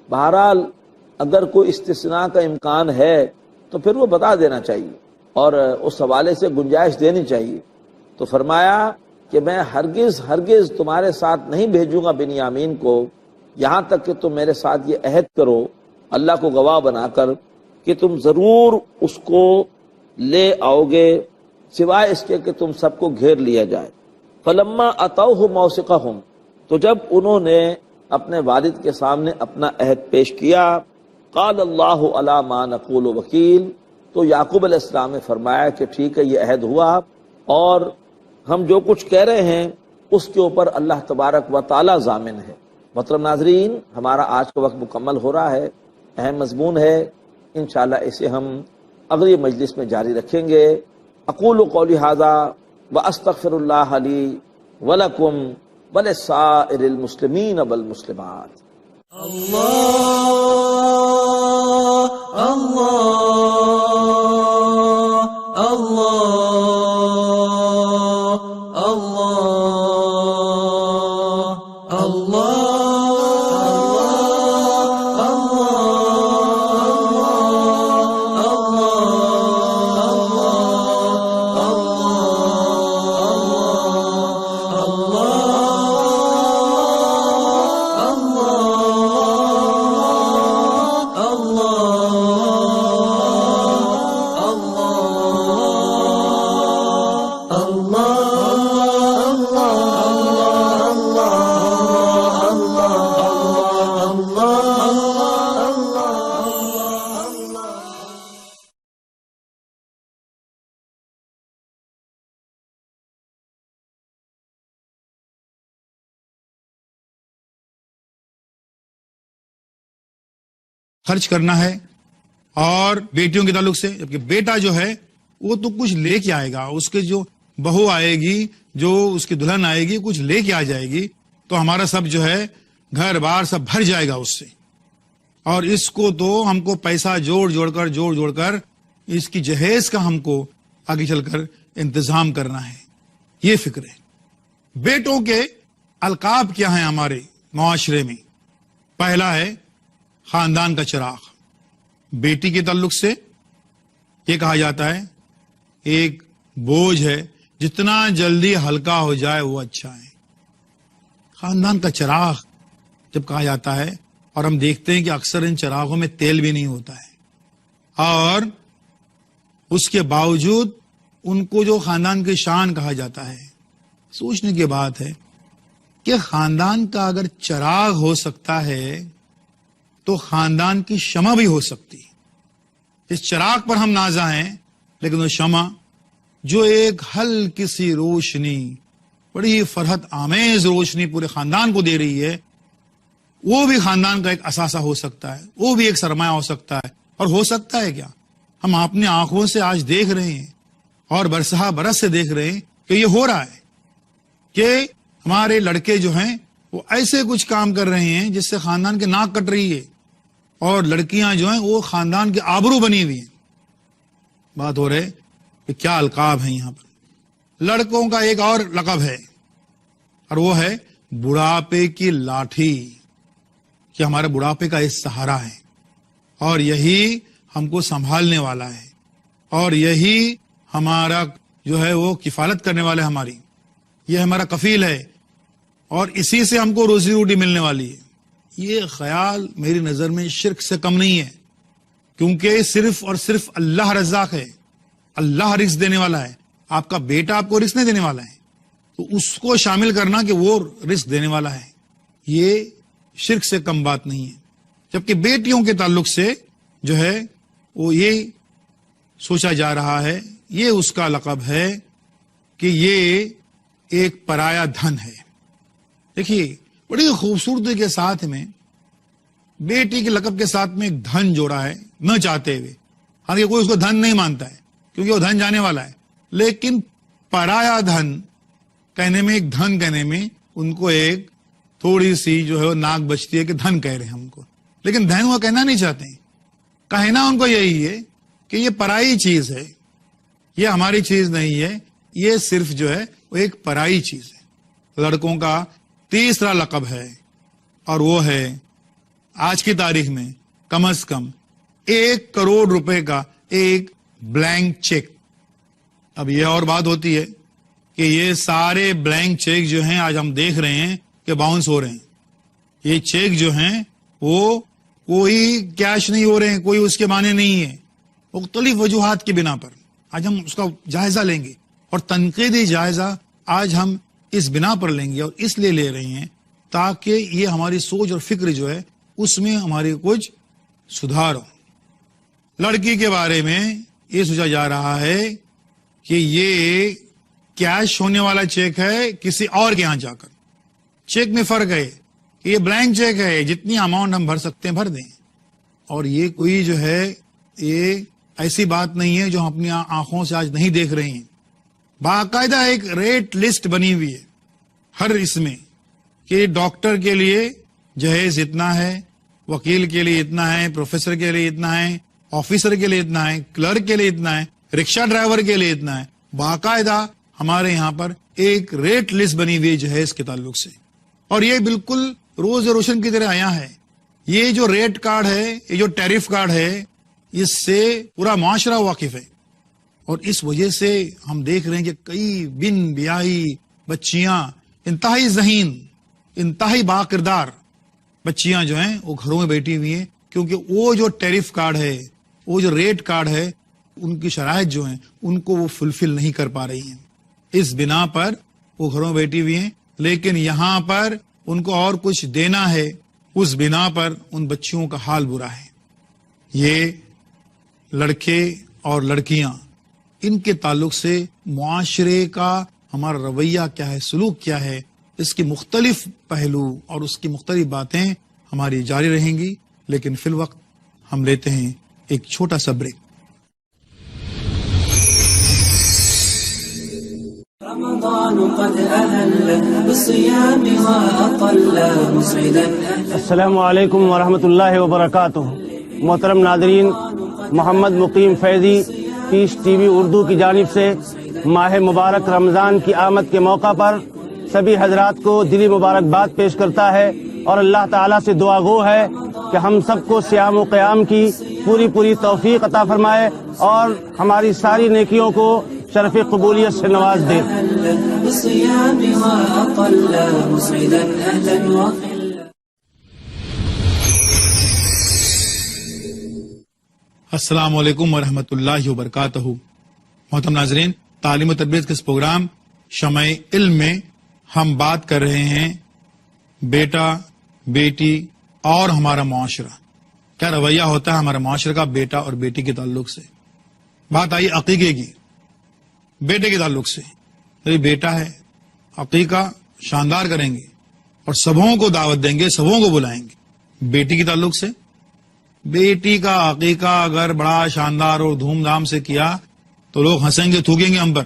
بہرحال اگر کوئی استثناء کا امکان ہے تو پھر وہ بتا دینا چاہیے اور اس حوالے سے گنجائش دینی چاہیے۔ تو فرمایا کہ میں ہرگز تمہارے ساتھ نہیں بھیجوں گا بنیامین کو یہاں تک کہ تم میرے ساتھ یہ عہد کرو اللہ کو گواہ بنا کر کہ تم ضرور اس کو لے آؤ گے، سوائے اس کے کہ تم سب کو گھیر لیا جائے۔ فلما اتوہ موثقہم، تو جب انہوں نے اپنے والد کے سامنے اپنا عہد پیش کیا، قال اللہ علی ما نقول وکیل، تو یعقوب علیہ السلام نے فرمایا کہ ٹھیک ہے، یہ عہد ہوا اور ہم جو کچھ کہہ رہے ہیں اس کے اوپر اللہ تبارک و تعالی ضامن ہے۔ محترم ناظرین، ہمارا آج کا وقت مکمل ہو رہا ہے، اہم مضمون ہے، انشاءاللہ اسے ہم اگلی مجلس میں جاری رکھیں گے۔ اقول قولی ھذا واستغفر اللہ لی ولکم ولسائر المسلمین والمسلمات۔ خرچ کرنا ہے اور بیٹیوں کے تعلق سے، جبکہ بیٹا جو ہے وہ تو کچھ لے کے آئے گا، اس کے جو بہو آئے گی، جو اس کی دلہن آئے گی کچھ لے کے آ جائے گی، تو ہمارا سب جو ہے گھر بار سب بھر جائے گا اس سے، اور اس کو تو ہم کو پیسہ جوڑ جوڑ کر اس کی جہیز کا ہم کو آگے چل کر انتظام کرنا ہے، یہ فکر ہے۔ بیٹوں کے القاب کیا ہیں ہمارے معاشرے میں؟ پہلا ہے خاندان کا چراغ. بیٹی کے تعلق سے یہ کہا جاتا ہے ایک بوجھ ہے، جتنا جلدی ہلکا ہو جائے وہ اچھا ہے. خاندان کا چراغ جب کہا جاتا ہے، اور ہم دیکھتے ہیں کہ اکثر ان چراغوں میں تیل بھی نہیں ہوتا ہے، اور اس کے باوجود ان کو جو خاندان کی شان کہا جاتا ہے. سوچنے کی بات ہے کہ خاندان کا اگر چراغ ہو سکتا ہے تو خاندان کی شمع بھی ہو سکتی. اس چراغ پر ہم نازا ہیں، لیکن وہ شمع جو ایک ہلکی سی روشنی، بڑی فرحت آمیز روشنی پورے خاندان کو دے رہی ہے، وہ بھی خاندان کا ایک اثاثہ ہو سکتا ہے، وہ بھی ایک سرمایہ ہو سکتا ہے. اور ہو سکتا ہے کیا، ہم اپنی آنکھوں سے آج دیکھ رہے ہیں اور برسہ برس سے دیکھ رہے ہیں کہ یہ ہو رہا ہے کہ ہمارے لڑکے جو ہیں وہ ایسے کچھ کام کر رہے ہیں جس سے خاندان کی ناک کٹ رہی ہے، اور لڑکیاں جو ہیں وہ خاندان کے آبرو بنی ہوئی ہیں. بات ہو رہے کہ کیا القاب ہیں یہاں پر. لڑکوں کا ایک اور لقب ہے، اور وہ ہے بڑھاپے کی لاٹھی، کہ ہمارے بڑھاپے کا ایک سہارا ہے، اور یہی ہم کو سنبھالنے والا ہے، اور یہی ہمارا جو ہے وہ کفالت کرنے والا ہے ہماری. یہ ہمارا کفیل ہے، اور اسی سے ہم کو روزی روٹی ملنے والی ہے. یہ خیال میری نظر میں شرک سے کم نہیں ہے، کیونکہ صرف اور صرف اللہ رزاق ہے، اللہ رزق دینے والا ہے. آپ کا بیٹا آپ کو رزق نہیں دینے والا ہے، تو اس کو شامل کرنا کہ وہ رزق دینے والا ہے، یہ شرک سے کم بات نہیں ہے. جبکہ بیٹیوں کے تعلق سے جو ہے وہ یہ سوچا جا رہا ہے، یہ اس کا لقب ہے کہ یہ ایک پرایا دھن ہے. دیکھیے بڑی خوبصورتی کے ساتھ میں بیٹی کے لقب کے ساتھ میں ایک دھن جوڑا ہے، نہ چاہتے ہوئے. حالانکہ کوئی اس کو دھن نہیں مانتا ہے کیونکہ وہ دھن جانے والا ہے، لیکن پرایا دھن کہنے میں، ایک دھن کہنے میں ان کو ایک تھوڑی سی جو ہے وہ ناک بچتی ہے کہ دھن کہہ رہے ہیں ہم کو، لیکن دھن وہ کہنا نہیں چاہتے ہیں. کہنا ان کو یہی ہے کہ یہ پرائی چیز ہے، یہ ہماری چیز نہیں ہے، یہ صرف جو ہے وہ ایک پرائی چیز ہے. لڑکوں کا تیسرا لقب ہے، اور وہ ہے آج کی تاریخ میں کم از کم 1 کروڑ روپے کا ایک بلینک چیک. اب یہ اور بات ہوتی ہے کہ یہ سارے بلینک چیک جو ہیں آج ہم دیکھ رہے ہیں کہ باؤنس ہو رہے ہیں. یہ چیک جو ہیں وہ کوئی کیش نہیں ہو رہے ہیں، کوئی اس کے معنی نہیں ہے، مختلف وجوہات کی بنا پر. آج ہم اس کا جائزہ لیں گے، اور تنقیدی جائزہ آج ہم اس بنا پر لیں گے، اور اس لیے لے رہے ہیں تاکہ یہ ہماری سوچ اور فکر جو ہے اس میں ہماری کچھ سدھار ہو. لڑکی کے بارے میں یہ سوچا جا رہا ہے کہ یہ کیش ہونے والا چیک ہے کسی اور کے ہاں جا کر. چیک میں فرق ہے کہ یہ بلینک چیک ہے، جتنی اماؤنٹ ہم بھر سکتے ہیں بھر دیں، اور یہ کوئی جو ہے یہ ایسی بات نہیں ہے جو ہم اپنی آنکھوں سے آج نہیں دیکھ رہے ہیں. باقاعدہ ایک ریٹ لسٹ بنی ہوئی ہے ہر اس میں کہ ڈاکٹر کے لیے جہیز اتنا ہے، وکیل کے لیے اتنا ہے، پروفیسر کے لیے اتنا ہے، آفیسر کے لیے اتنا ہے، کلرک کے لیے اتنا ہے، رکشہ ڈرائیور کے لیے اتنا ہے. باقاعدہ ہمارے یہاں پر ایک ریٹ لسٹ بنی ہوئی ہے جہیز کے تعلق سے، اور یہ بالکل روز روشن کی طرح آیا ہے. یہ جو ریٹ کارڈ ہے، یہ جو ٹیرف کارڈ ہے، اس سے پورا معاشرہ واقف ہے. اور اس وجہ سے ہم دیکھ رہے ہیں کہ کئی بن بیاہی بچیاں، انتہائی ذہین، انتہائی با کردار بچیاں جو ہیں وہ گھروں میں بیٹھی ہوئی ہیں، کیونکہ وہ جو ٹیرف کارڈ ہے، وہ جو ریٹ کارڈ ہے، ان کی شرائط جو ہیں ان کو وہ فلفل نہیں کر پا رہی ہیں. اس بنا پر وہ گھروں میں بیٹھی ہوئی ہیں، لیکن یہاں پر ان کو اور کچھ دینا ہے، اس بنا پر ان بچیوں کا حال برا ہے. یہ لڑکے اور لڑکیاں، ان کے تعلق سے معاشرے کا ہمارا رویہ کیا ہے، سلوک کیا ہے، اس کی مختلف پہلو اور اس کی مختلف باتیں ہماری جاری رہیں گی. لیکن فی الوقت ہم لیتے ہیں ایک چھوٹا سا بریک. السلام علیکم ورحمۃ اللہ وبرکاتہ. محترم ناظرین، محمد مقیم فیضی پیس ٹی وی اردو کی جانب سے ماہ مبارک رمضان کی آمد کے موقع پر سبھی حضرات کو دلی مبارکباد پیش کرتا ہے اور اللہ تعالیٰ سے دعا گو ہے کہ ہم سب کو صیام و قیام کی پوری توفیق عطا فرمائے اور ہماری ساری نیکیوں کو شرف قبولیت سے نواز دے. السلام علیکم ورحمۃ اللہ وبرکاتہ. محترم ناظرین، تعلیم و تربیت کے اس پروگرام شمع علم میں ہم بات کر رہے ہیں بیٹا، بیٹی اور ہمارا معاشرہ. کیا رویہ ہوتا ہے ہمارا معاشرہ کا بیٹا اور بیٹی کے تعلق سے. بات آئی عقیقے کی. بیٹے کے تعلق سے یہ بیٹا ہے، عقیقہ شاندار کریں گے اور سبھوں کو دعوت دیں گے، سبھوں کو بلائیں گے. بیٹی کے تعلق سے بیٹی کا عقیقہ اگر بڑا شاندار اور دھوم دھام سے کیا تو لوگ ہنسیں گے، تھوکیں گے ہم پر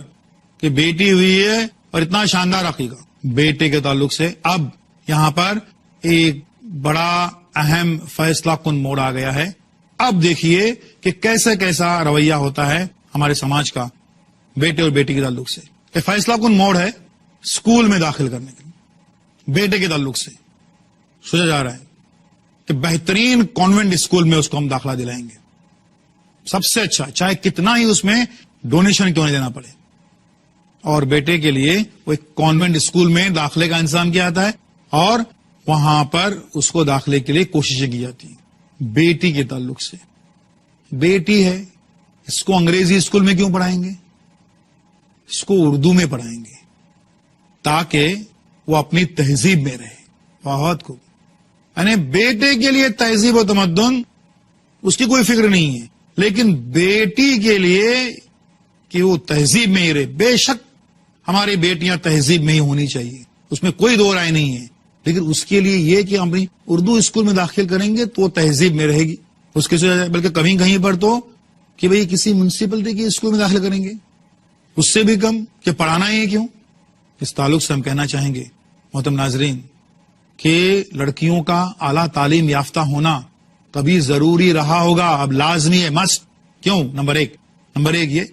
کہ بیٹی ہوئی ہے اور اتنا شاندار عقیقہ. بیٹے کے تعلق سے اب یہاں پر ایک بڑا اہم فیصلہ کن موڑ آ گیا ہے. اب دیکھیے کہ کیسا رویہ ہوتا ہے ہمارے سماج کا بیٹے اور بیٹی کے تعلق سے. یہ فیصلہ کن موڑ ہے اسکول میں داخل کرنے کے لیے. بیٹے کے تعلق سے سوچا جا رہا ہے کہ بہترین کانوینٹ اسکول میں اس کو ہم داخلہ دلائیں گے، سب سے اچھا، چاہے کتنا ہی اس میں ڈونیشن کیوں نہیں دینا پڑے. اور بیٹے کے لیے وہ ایک کانوینٹ اسکول میں داخلے کا انتظام کیا جاتا ہے اور وہاں پر اس کو داخلے کے لیے کوششیں کی جاتی ہیں. بیٹی کے تعلق سے بیٹی ہے، اس کو انگریزی اسکول میں کیوں پڑھائیں گے؟ اس کو اردو میں پڑھائیں گے تاکہ وہ اپنی تہذیب میں رہے. بہت خوب. یعنی بیٹے کے لیے تہذیب و تمدن اس کی کوئی فکر نہیں ہے، لیکن بیٹی کے لیے کہ وہ تہذیب میں ہی رہے. بے شک ہماری بیٹیاں تہذیب میں ہی ہونی چاہیے، اس میں کوئی دو رائے نہیں ہے، لیکن اس کے لیے یہ کہ ہم اپنی اردو اسکول میں داخل کریں گے تو وہ تہذیب میں رہے گی. اس کے بلکہ کہیں پر تو کہ بھئی کسی میونسپلٹی کے اسکول میں داخل کریں گے، اس سے بھی کم کہ پڑھانا ہی کیوں. اس تعلق سے ہم کہنا چاہیں گے محترم ناظرین کہ لڑکیوں کا اعلیٰ تعلیم یافتہ ہونا کبھی ضروری رہا ہوگا، اب لازمی ہے، مسٹ. کیوں؟ نمبر ایک یہ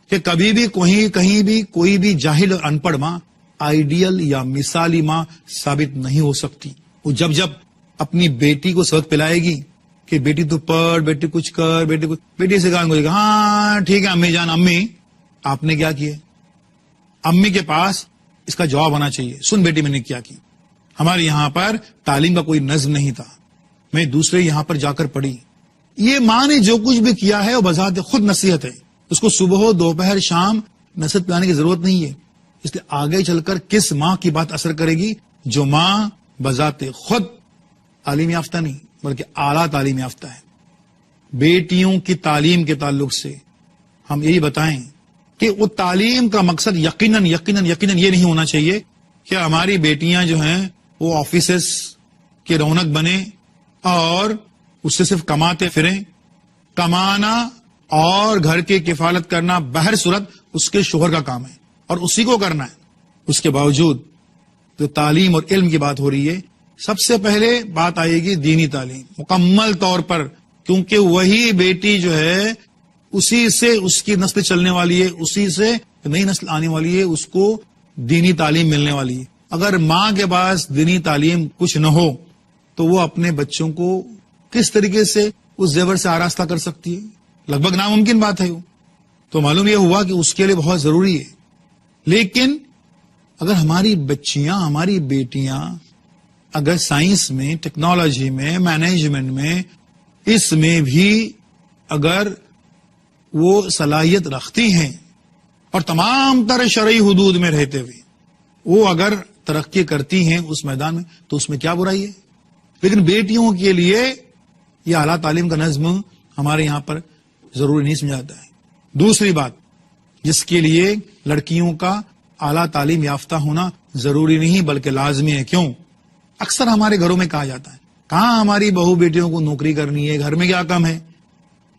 کہ کبھی بھی کہیں بھی کوئی بھی جاہل اور ان پڑھ ماں آئیڈیل یا مثالی ماں ثابت نہیں ہو سکتی. وہ جب اپنی بیٹی کو سبق پلائے گی کہ بیٹی تو پڑھ، بیٹی کچھ کر، بیٹی سے کہا گا ہاں ٹھیک ہے امی جان. امی آپ نے کیا کیا؟ امی کے پاس اس کا جواب آنا چاہیے، سن بیٹی میں نے کیا کی. ہمارے یہاں پر تعلیم کا کوئی نظم نہیں تھا، میں دوسرے یہاں پر جا کر پڑھی. یہ ماں نے جو کچھ بھی کیا ہے وہ بذات خود نصیحت ہے، اس کو صبح دوپہر شام نصیحت پلانے کی ضرورت نہیں ہے. اس لیے آگے چل کر کس ماں کی بات اثر کرے گی؟ جو ماں بذات خود تعلیم یافتہ نہیں بلکہ اعلیٰ تعلیم یافتہ ہے. بیٹیوں کی تعلیم کے تعلق سے ہم یہی بتائیں کہ وہ تعلیم کا مقصد یقیناً یہ نہیں ہونا چاہیے کہ ہماری بیٹیاں جو ہیں وہ آفیسز کی رونق بنے اور اس سے صرف کماتے پھریں. کمانا اور گھر کی کفالت کرنا بہر صورت اس کے شوہر کا کام ہے اور اسی کو کرنا ہے. اس کے باوجود جو تعلیم اور علم کی بات ہو رہی ہے، سب سے پہلے بات آئے گی دینی تعلیم مکمل طور پر، کیونکہ وہی بیٹی جو ہے اسی سے اس کی نسل چلنے والی ہے، اسی سے نئی نسل آنے والی ہے، اس کو دینی تعلیم ملنے والی ہے. اگر ماں کے پاس دینی تعلیم کچھ نہ ہو تو وہ اپنے بچوں کو کس طریقے سے اس زیور سے آراستہ کر سکتی ہے؟ لگ بھگ ناممکن بات ہے. وہ تو معلوم یہ ہوا کہ اس کے لیے بہت ضروری ہے. لیکن اگر ہماری بچیاں، ہماری بیٹیاں اگر سائنس میں، ٹیکنالوجی میں، مینجمنٹ میں، اس میں بھی اگر وہ صلاحیت رکھتی ہیں اور تمام تر شرعی حدود میں رہتے ہوئے وہ اگر ترقی کرتی ہیں اس میدان میں تو اس میں کیا برائی ہے. لیکن بیٹیوں کے لیے یہ اعلیٰ تعلیم کا نظم ہمارے یہاں پر ضروری نہیں سمجھا جاتا ہے. دوسری بات جس کے لیے لڑکیوں کا اعلیٰ تعلیم یافتہ ہونا ضروری نہیں بلکہ لازمی ہے. کیوں؟ اکثر ہمارے گھروں میں کہا جاتا ہے کہاں ہماری بہو بیٹیوں کو نوکری کرنی ہے، گھر میں کیا کم ہے.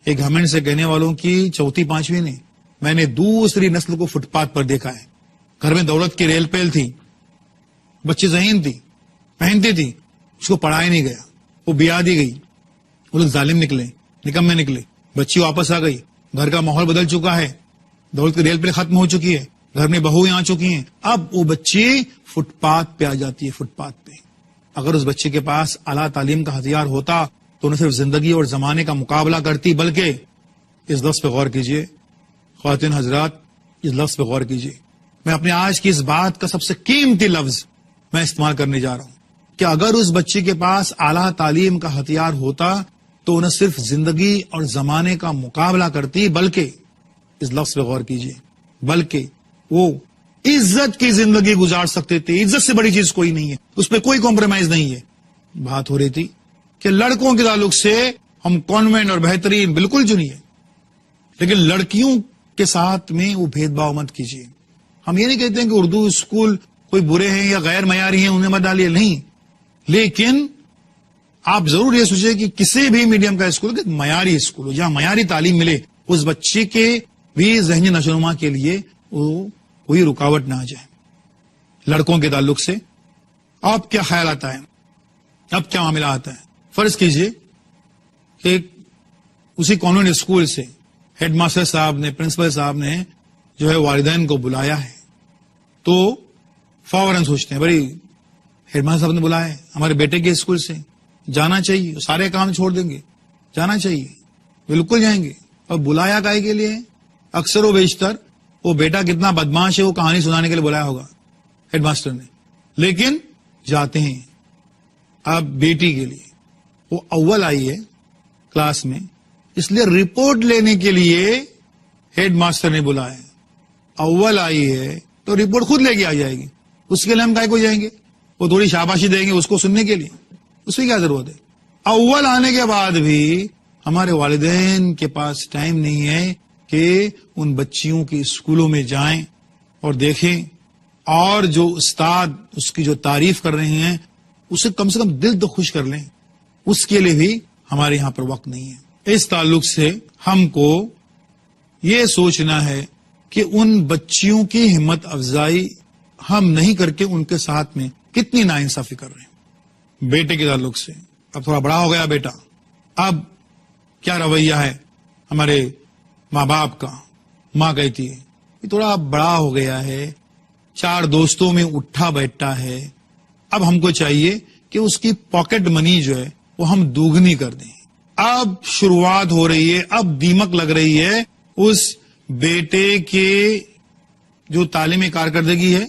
ایک گھمنڈ سے کہنے والوں کی چوتھی پانچویں نے میں نے دوسری نسل کو فٹ پاتھ پر دیکھا ہے. گھر میں دولت کی ریل پیل تھی، بچی ذہین تھی، پہنتی تھی، اس کو پڑھایا نہیں گیا، وہ بیاہ دی گئی، وہ لوگ ظالم نکلے، نکمے نکلے، بچی واپس آ گئی، گھر کا ماحول بدل چکا ہے، دولت کی ریل پیل ختم ہو چکی ہے، گھر میں بہویں آ چکی ہیں، اب وہ بچی فٹ پاتھ پہ آ جاتی ہے، فٹ پاتھ پہ. اگر اس بچے کے پاس اعلیٰ تعلیم کا ہتھیار ہوتا تو نہ صرف زندگی اور زمانے کا مقابلہ کرتی، بلکہ اس لفظ پہ غور کیجئے خواتین حضرات، اس لفظ پہ غور کیجئے. میں اپنے آج کی اس بات کا سب سے قیمتی لفظ میں استعمال کرنے جا رہا ہوں کہ اگر اس بچے کے پاس اعلیٰ تعلیم کا ہتھیار ہوتا تو نہ صرف زندگی اور زمانے کا مقابلہ کرتی، بلکہ اس لفظ پہ غور کیجئے، بلکہ وہ عزت کی زندگی گزار سکتے تھے. عزت سے بڑی چیز کوئی نہیں ہے، اس پہ کوئی کمپرومائز نہیں ہے. بات ہو رہی تھی کہ لڑکوں کے تعلق سے ہم کانوینٹ اور بہترین بالکل چنیے، لیکن لڑکیوں کے ساتھ میں وہ بھید بھاؤ مت کیجیے. ہم یہ نہیں کہتے ہیں کہ اردو اسکول کوئی برے ہیں یا غیر معیاری ہیں انہیں مت ڈالیے، نہیں، لیکن آپ ضرور یہ سوچیں کہ کسی بھی میڈیم کا اسکول معیاری اسکول ہو، جہاں معیاری تعلیم ملے، اس بچے کے بھی ذہنی نشوونما کے لیے وہ کوئی رکاوٹ نہ آ جائے. لڑکوں کے تعلق سے اب کیا خیال آتا ہے، اب کیا معاملہ آتا ہے؟ فرض کیجئے کہ اسی کانوینٹ اسکول سے ہیڈ ماسٹر صاحب نے، پرنسپل صاحب نے جو ہے والدین کو بلایا ہے، تو فوراً سوچتے ہیں بھائی ہیڈ ماسٹر صاحب نے بلایا ہے، ہمارے بیٹے کے اسکول سے جانا چاہیے، سارے کام چھوڑ دیں گے، جانا چاہیے، بالکل جائیں گے. اور بلایا کائے کے لیے؟ اکثر و بیشتر وہ بیٹا کتنا بدماش ہے وہ کہانی سنانے کے لیے بلایا ہوگا ہیڈ ماسٹر نے، لیکن جاتے ہیں. اب بیٹی کے لیے وہ اول آئی ہے کلاس میں، اس لیے رپورٹ لینے کے لیے ہیڈ ماسٹر نے بلایا. اول آئی ہے تو رپورٹ خود لے کے آ جائے گی، اس کے لیے ہم کائے کو جائیں گے؟ وہ تھوڑی شاباشی دیں گے اس کو سننے کے لیے، اس کی کیا ضرورت ہے؟ اول آنے کے بعد بھی ہمارے والدین کے پاس ٹائم نہیں ہے کہ ان بچیوں کے اسکولوں میں جائیں اور دیکھیں، اور جو استاد اس کی جو تعریف کر رہے ہیں اسے کم سے کم دل تو خوش کر لیں، اس کے لیے بھی ہمارے یہاں پر وقت نہیں ہے. اس تعلق سے ہم کو یہ سوچنا ہے کہ ان بچیوں کی ہمت افزائی ہم نہیں کر کے ان کے ساتھ میں کتنی ناانصافی کر رہے ہیں. بیٹے کے تعلق سے اب تھوڑا بڑا ہو گیا بیٹا، اب کیا رویہ ہے ہمارے ماں باپ کا؟ ماں کہتی ہے کہ تھوڑا بڑا ہو گیا ہے، 4 دوستوں میں اٹھا بیٹھتا ہے، اب ہم کو چاہیے کہ اس کی پاکٹ منی جو ہے وہ ہم دوگنی کر دیں. اب شروعات ہو رہی ہے، اب دیمک لگ رہی ہے اس بیٹے کے جو تعلیمی کارکردگی ہے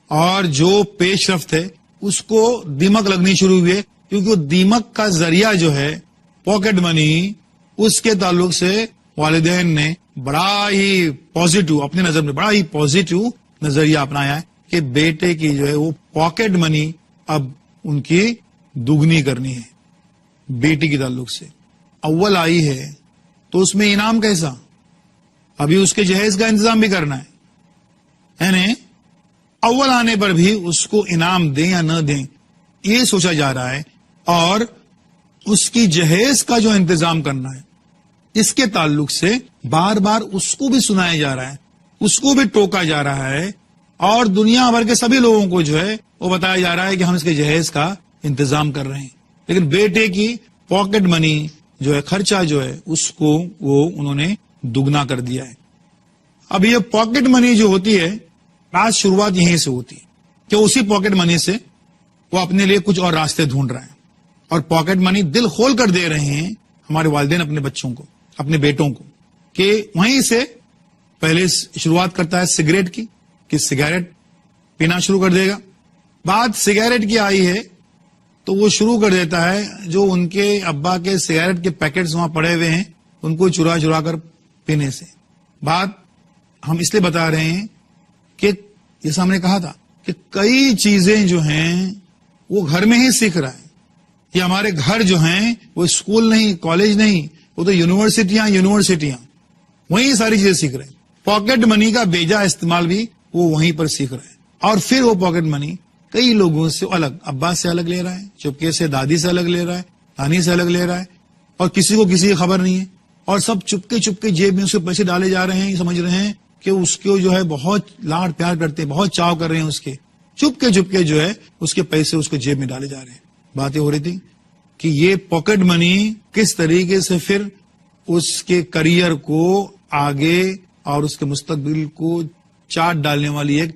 اور جو پیش رفت ہے اس کو دیمک لگنی شروع ہوئی ہے، کیونکہ وہ دیمک کا ذریعہ جو ہے پاکٹ منی، اس کے تعلق سے والدین نے بڑا ہی پازیٹو، اپنی نظر میں بڑا ہی پازیٹو نظریہ اپنایا ہے کہ بیٹے کی جو ہے وہ پاکٹ منی اب ان کی دوگنی کرنی ہے. بیٹی کے تعلق سے اول آئی ہے تو اس میں انعام کیسا؟ ابھی اس کے جہیز کا انتظام بھی کرنا ہے، یعنی اول آنے پر بھی اس کو انعام دیں یا نہ دیں یہ سوچا جا رہا ہے، اور اس کی جہیز کا جو انتظام کرنا ہے اس کے تعلق سے بار بار اس کو بھی سنایا جا رہا ہے، اس کو بھی ٹوکا جا رہا ہے، اور دنیا بھر کے سبھی لوگوں کو جو ہے وہ بتایا جا رہا ہے کہ ہم اس کے جہیز کا انتظام کر رہے ہیں. لیکن بیٹے کی پاکٹ منی جو ہے، خرچہ جو ہے، اس کو وہ انہوں نے دگنا کر دیا ہے. اب یہ پاکٹ منی جو ہوتی ہے، آج شروعات یہیں سے ہوتی ہے کہ اسی پاکٹ منی سے وہ اپنے لیے کچھ اور راستے ڈھونڈ رہے ہیں، اور پاکٹ منی دل کھول کر دے رہے ہیں ہمارے والدین اپنے بچوں کو، اپنے بیٹوں کو، کہ وہیں سے پہلے شروعات کرتا ہے سگریٹ کی، کہ سگریٹ پینا شروع کر دے گا. بات سگریٹ کی آئی ہے تو وہ شروع کر دیتا ہے جو ان کے ابا کے سگریٹ کے پیکٹس وہاں پڑے ہوئے ہیں ان کو چرا چرا کر پینے سے. بات ہم اس لیے بتا رہے ہیں کہ جیسا ہم نے کہا تھا کہ کئی چیزیں جو ہیں وہ گھر میں ہی سیکھ رہا ہے. یہ ہمارے گھر جو ہیں وہ اسکول نہیں، کالج نہیں، وہ تو یونیورسٹیاں وہیں ساری چیزیں سیکھ رہے ہیں. پاکٹ منی کا بیجا استعمال بھی وہ وہیں پر سیکھ رہے ہیں، اور پھر وہ پاکٹ منی کئی لوگوں سے الگ، ابا سے الگ لے رہا ہے، چپکے سے دادی سے الگ لے رہا ہے، نانی سے الگ لے رہا ہے، اور کسی کو کسی کی خبر نہیں ہے، اور سب چپکے چپکے جیب میں اس کے پیسے ڈالے جا رہے ہیں، سمجھ رہے ہیں کہ اس کو جو ہے بہت لاڈ پیار کرتے ہیں، بہت چاو کر رہے ہیں، اس کے چپکے چپکے جو ہے اس کے پیسے اس کو جیب میں ڈالے جا رہے ہیں. باتیں ہو رہی تھی کہ یہ پاکٹ منی کس طریقے سے پھر اس کے کریئر کو آگے اور اس کے مستقبل کو چاٹ ڈالنے والی ایک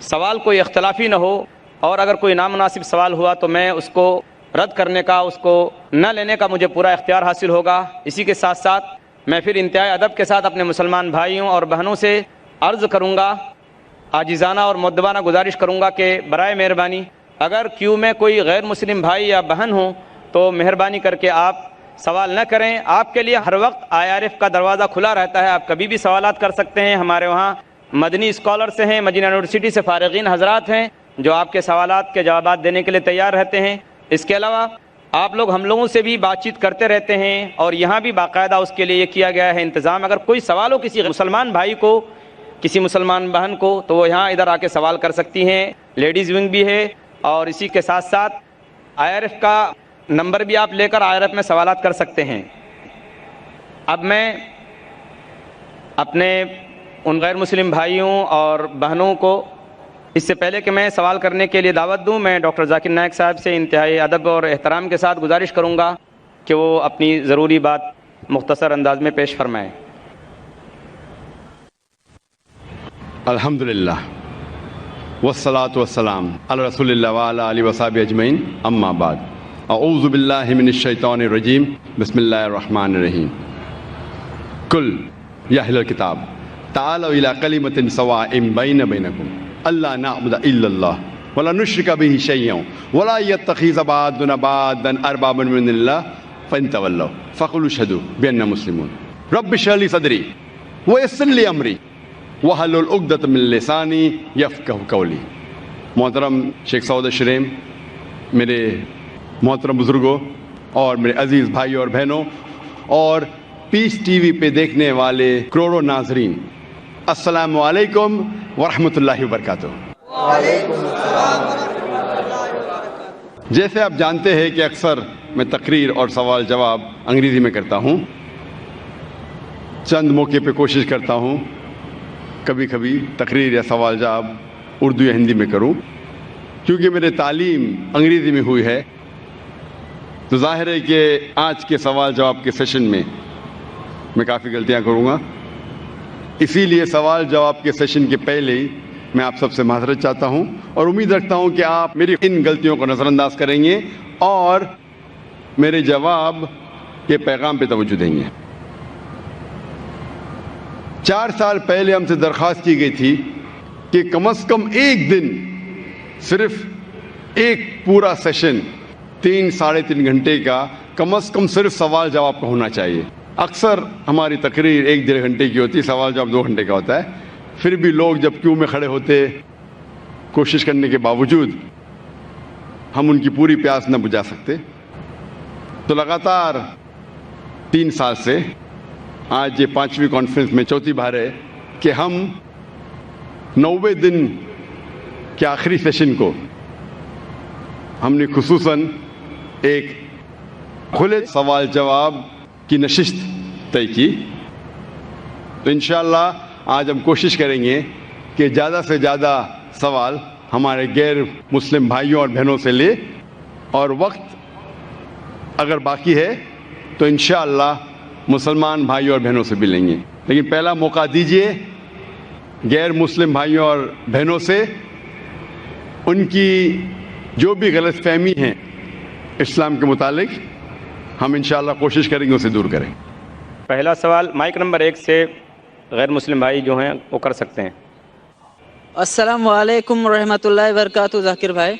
سوال کوئی اختلافی نہ ہو، اور اگر کوئی نامناسب سوال ہوا تو میں اس کو رد کرنے کا، اس کو نہ لینے کا مجھے پورا اختیار حاصل ہوگا۔ اسی کے ساتھ ساتھ میں پھر انتہائی ادب کے ساتھ اپنے مسلمان بھائیوں اور بہنوں سے عرض کروں گا، عاجزانہ اور مؤدبانہ گزارش کروں گا کہ برائے مہربانی اگر کیو میں کوئی غیر مسلم بھائی یا بہن ہوں تو مہربانی کر کے آپ سوال نہ کریں۔ آپ کے لیے ہر وقت IRF کا دروازہ کھلا رہتا ہے، آپ کبھی بھی سوالات کر سکتے ہیں۔ ہمارے وہاں مدنی اسکالرس ہیں، مدینہ یونیورسٹی سے فارغین حضرات ہیں جو آپ کے سوالات کے جوابات دینے کے لیے تیار رہتے ہیں۔ اس کے علاوہ آپ لوگ ہم لوگوں سے بھی بات چیت کرتے رہتے ہیں، اور یہاں بھی باقاعدہ اس کے لیے یہ کیا گیا ہے انتظام، اگر کوئی سوال ہو کسی مسلمان بھائی کو، کسی مسلمان بہن کو، تو وہ یہاں ادھر آ کے سوال کر سکتی ہیں۔ لیڈیز ونگ بھی ہے، اور اسی کے ساتھ ساتھ IRF کا نمبر بھی آپ لے کر IRF میں سوالات کر سکتے ہیں۔ اب میں اپنے ان غیر مسلم بھائیوں اور بہنوں کو اس سے پہلے کہ میں سوال کرنے کے لیے دعوت دوں، میں ڈاکٹر ذاکر نائک صاحب سے انتہائی ادب اور احترام کے ساتھ گزارش کروں گا کہ وہ اپنی ضروری بات مختصر انداز میں پیش فرمائیں۔ الحمدللہ والصلاة والسلام علی رسول اللہ وعلی آلہ وصحبہ اجمعین، اما بعد، اعوذ باللہ من الشیطان الرجیم، بسم اللہ الرحمن الرحیم۔ قل یا اہل الکتاب تعالوا الی کلمۃ سواء بین بینکم الا نعبد الا اللہ ولا نشرک بہ شیئا ولا یتخذ بعضنا بعضا اربابا من اللہ فإن تولوا فقولوا اشہدوا بأننا مسلمون۔ رب اشرح لی صدری ویسر لی امری وحلل عقدۃ من لسانی یفقہوا قولی۔ محترم شیخ سعود شریم، میرے محترم بزرگوں اور میرے عزیز بھائیوں اور بہنوں، اور پیس ٹی وی پہ دیکھنے والے کروڑوں ناظرین، السلام علیکم ورحمۃ اللہ وبرکاتہ۔ جیسے آپ جانتے ہیں کہ اکثر میں تقریر اور سوال جواب انگریزی میں کرتا ہوں، چند موقع پہ کوشش کرتا ہوں کبھی کبھی تقریر یا سوال جواب اردو یا ہندی میں کروں، کیونکہ میری تعلیم انگریزی میں ہوئی ہے، تو ظاہر ہے کہ آج کے سوال جواب کے سیشن میں کافی غلطیاں کروں گا، اسی لیے سوال جواب کے سیشن کے پہلے ہی میں آپ سب سے معذرت چاہتا ہوں، اور امید رکھتا ہوں کہ آپ میری ان غلطیوں کو نظر انداز کریں گے اور میرے جواب کے پیغام پہ توجہ دیں گے۔ 4 سال پہلے ہم سے درخواست کی گئی تھی کہ کم از کم ایک دن، صرف ایک پورا سیشن 3-3.5 گھنٹے کا کم از کم صرف سوال جواب کا ہونا چاہیے۔ اکثر ہماری تقریر 1-1.5 گھنٹے کی ہوتی ہے، سوال جواب 2 گھنٹے کا ہوتا ہے، پھر بھی لوگ جب کیوں میں کھڑے ہوتے، کوشش کرنے کے باوجود ہم ان کی پوری پیاس نہ بجھا سکتے، تو لگاتار 3 سال سے آج یہ 5ویں کانفرنس میں 4تھی بار ہے کہ ہم 90 دن کے آخری سیشن کو ہم نے خصوصاً ایک کھلے سوال جواب کی نشست طے کی۔ تو انشاءاللہ آج ہم کوشش کریں گے کہ زیادہ سے زیادہ سوال ہمارے غیر مسلم بھائیوں اور بہنوں سے لے، اور وقت اگر باقی ہے تو انشاءاللہ مسلمان بھائیوں اور بہنوں سے بھی لیں گے، لیکن پہلا موقع دیجیے غیر مسلم بھائیوں اور بہنوں سے ان کی جو بھی غلط فہمی ہیں اسلام کے متعلق، ہم انشاءاللہ کوشش کریں گے اسے دور کریں۔ پہلا سوال مائک نمبر 1 سے غیر مسلم بھائی جو ہیں وہ کر سکتے ہیں۔ السلام علیکم ورحمۃ اللہ وبرکاتہ۔ ذاکر بھائی،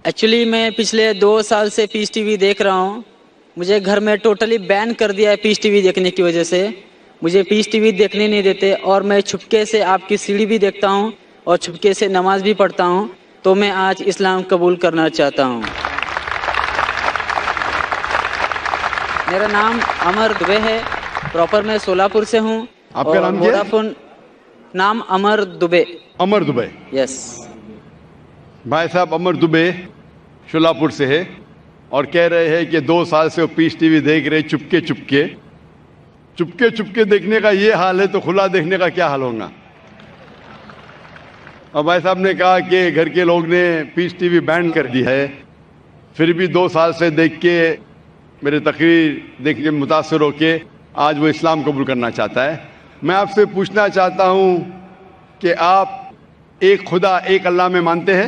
ایکچولی میں پچھلے 2 سال سے پیس ٹی وی دیکھ رہا ہوں، مجھے گھر میں ٹوٹلی بین کر دیا ہے پیس ٹی وی دیکھنے کی وجہ سے، مجھے پیس ٹی وی دیکھنے نہیں دیتے، اور میں چھپکے سے آپ کی سیڑھی بھی دیکھتا ہوں اور چھپکے سے نماز بھی پڑھتا ہوں، تو میں آج اسلام قبول کرنا چاہتا ہوں۔ میرا نام امر دبے ہے، پراپر میں سولاپور سے ہوں۔ آپ کا نام کیا ہے؟ ووڈافون نام امر دبے۔ امر دبے، یس بھائی صاحب امر دبے شولاپور سے ہے، اور کہہ رہے ہیں کہ 2 سال سے وہ پیس ٹی وی دیکھ رہے چپکے چپکے دیکھنے کا یہ حال ہے تو کھلا دیکھنے کا کیا حال ہوگا۔ اور بھائی صاحب نے کہا کہ گھر کے لوگ نے پیس ٹی وی بین کر دی ہے، پھر بھی 2 سال سے دیکھ کے میرے تقریر دیکھ کے متاثر ہو کے آج وہ اسلام قبول کرنا چاہتا ہے۔ میں آپ سے پوچھنا چاہتا ہوں کہ آپ ایک خدا ایک اللہ میں مانتے ہیں؟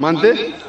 مانتے؟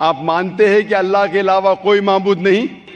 آپ مانتے ہیں کہ اللہ کے علاوہ کوئی معبود نہیں؟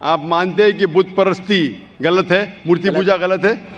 آپ مانتے ہیں کہ بت پرستی غلط ہے، مورتی پوجا غلط ہے؟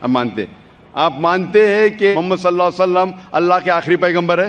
آپ مانتے ہیں۔ آپ مانتے ہیں کہ محمد صلی اللہ علیہ وسلم اللہ کے آخری پیغمبر ہے؟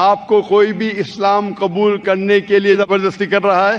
آپ کو کوئی بھی اسلام قبول کرنے کے لیے زبردستی کر رہا ہے؟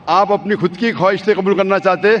آپ اپنی خود کی خواہش سے قبول کرنا چاہتے ہیں؟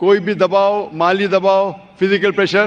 کوئی بھی دباؤ، مالی دباؤ، فزیکل پریشر؟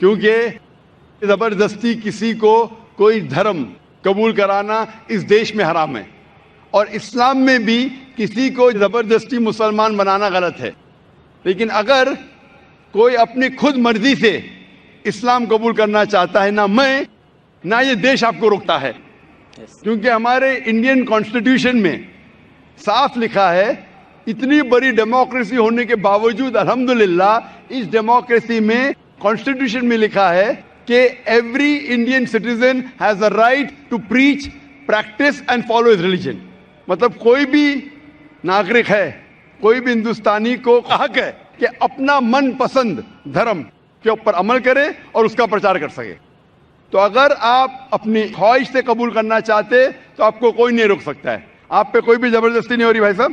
کیونکہ زبردستی کسی کو کوئی دھرم قبول کرانا اس دیش میں حرام ہے، اور اسلام میں بھی کسی کو زبردستی مسلمان بنانا غلط ہے۔ لیکن اگر کوئی اپنی خود مرضی سے اسلام قبول کرنا چاہتا ہے، نہ میں نہ یہ دیش آپ کو روکتا ہے، کیونکہ ہمارے انڈین کانسٹیٹیوشن میں صاف لکھا ہے، اتنی بڑی ڈیموکریسی ہونے کے باوجود الحمدللہ اس ڈیموکریسی میں کانسٹیٹیوشن میں لکھا ہے کہ every Indian citizen has a right to preach, practice and follow his religion. مطلب کوئی بھی ناگرک ہے، کوئی بھی ہندوستانی کو حق ہے کہ اپنا من پسند دھرم کے اوپر عمل کرے اور اس کا پرچار کر سکے۔ تو اگر آپ اپنی خواہش سے قبول کرنا چاہتے تو آپ کو کوئی نہیں روک سکتا ہے، آپ پہ کوئی بھی زبردستی نہیں ہو رہی بھائی صاحب۔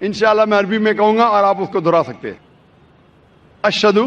انشاءاللہ میں عربی میں کہوں گا اور آپ اس کو دہرا سکتے ہیں۔ اشہدو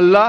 اللہ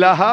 الہ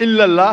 الا اللہ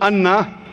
ان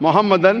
محمدن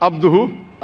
عبدہ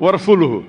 و رسولہ۔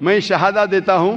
میں شہادہ دیتا ہوں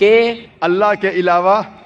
کہ اللہ کے علاوہ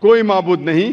کوئی معبود نہیں،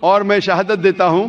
اور میں شہادت دیتا ہوں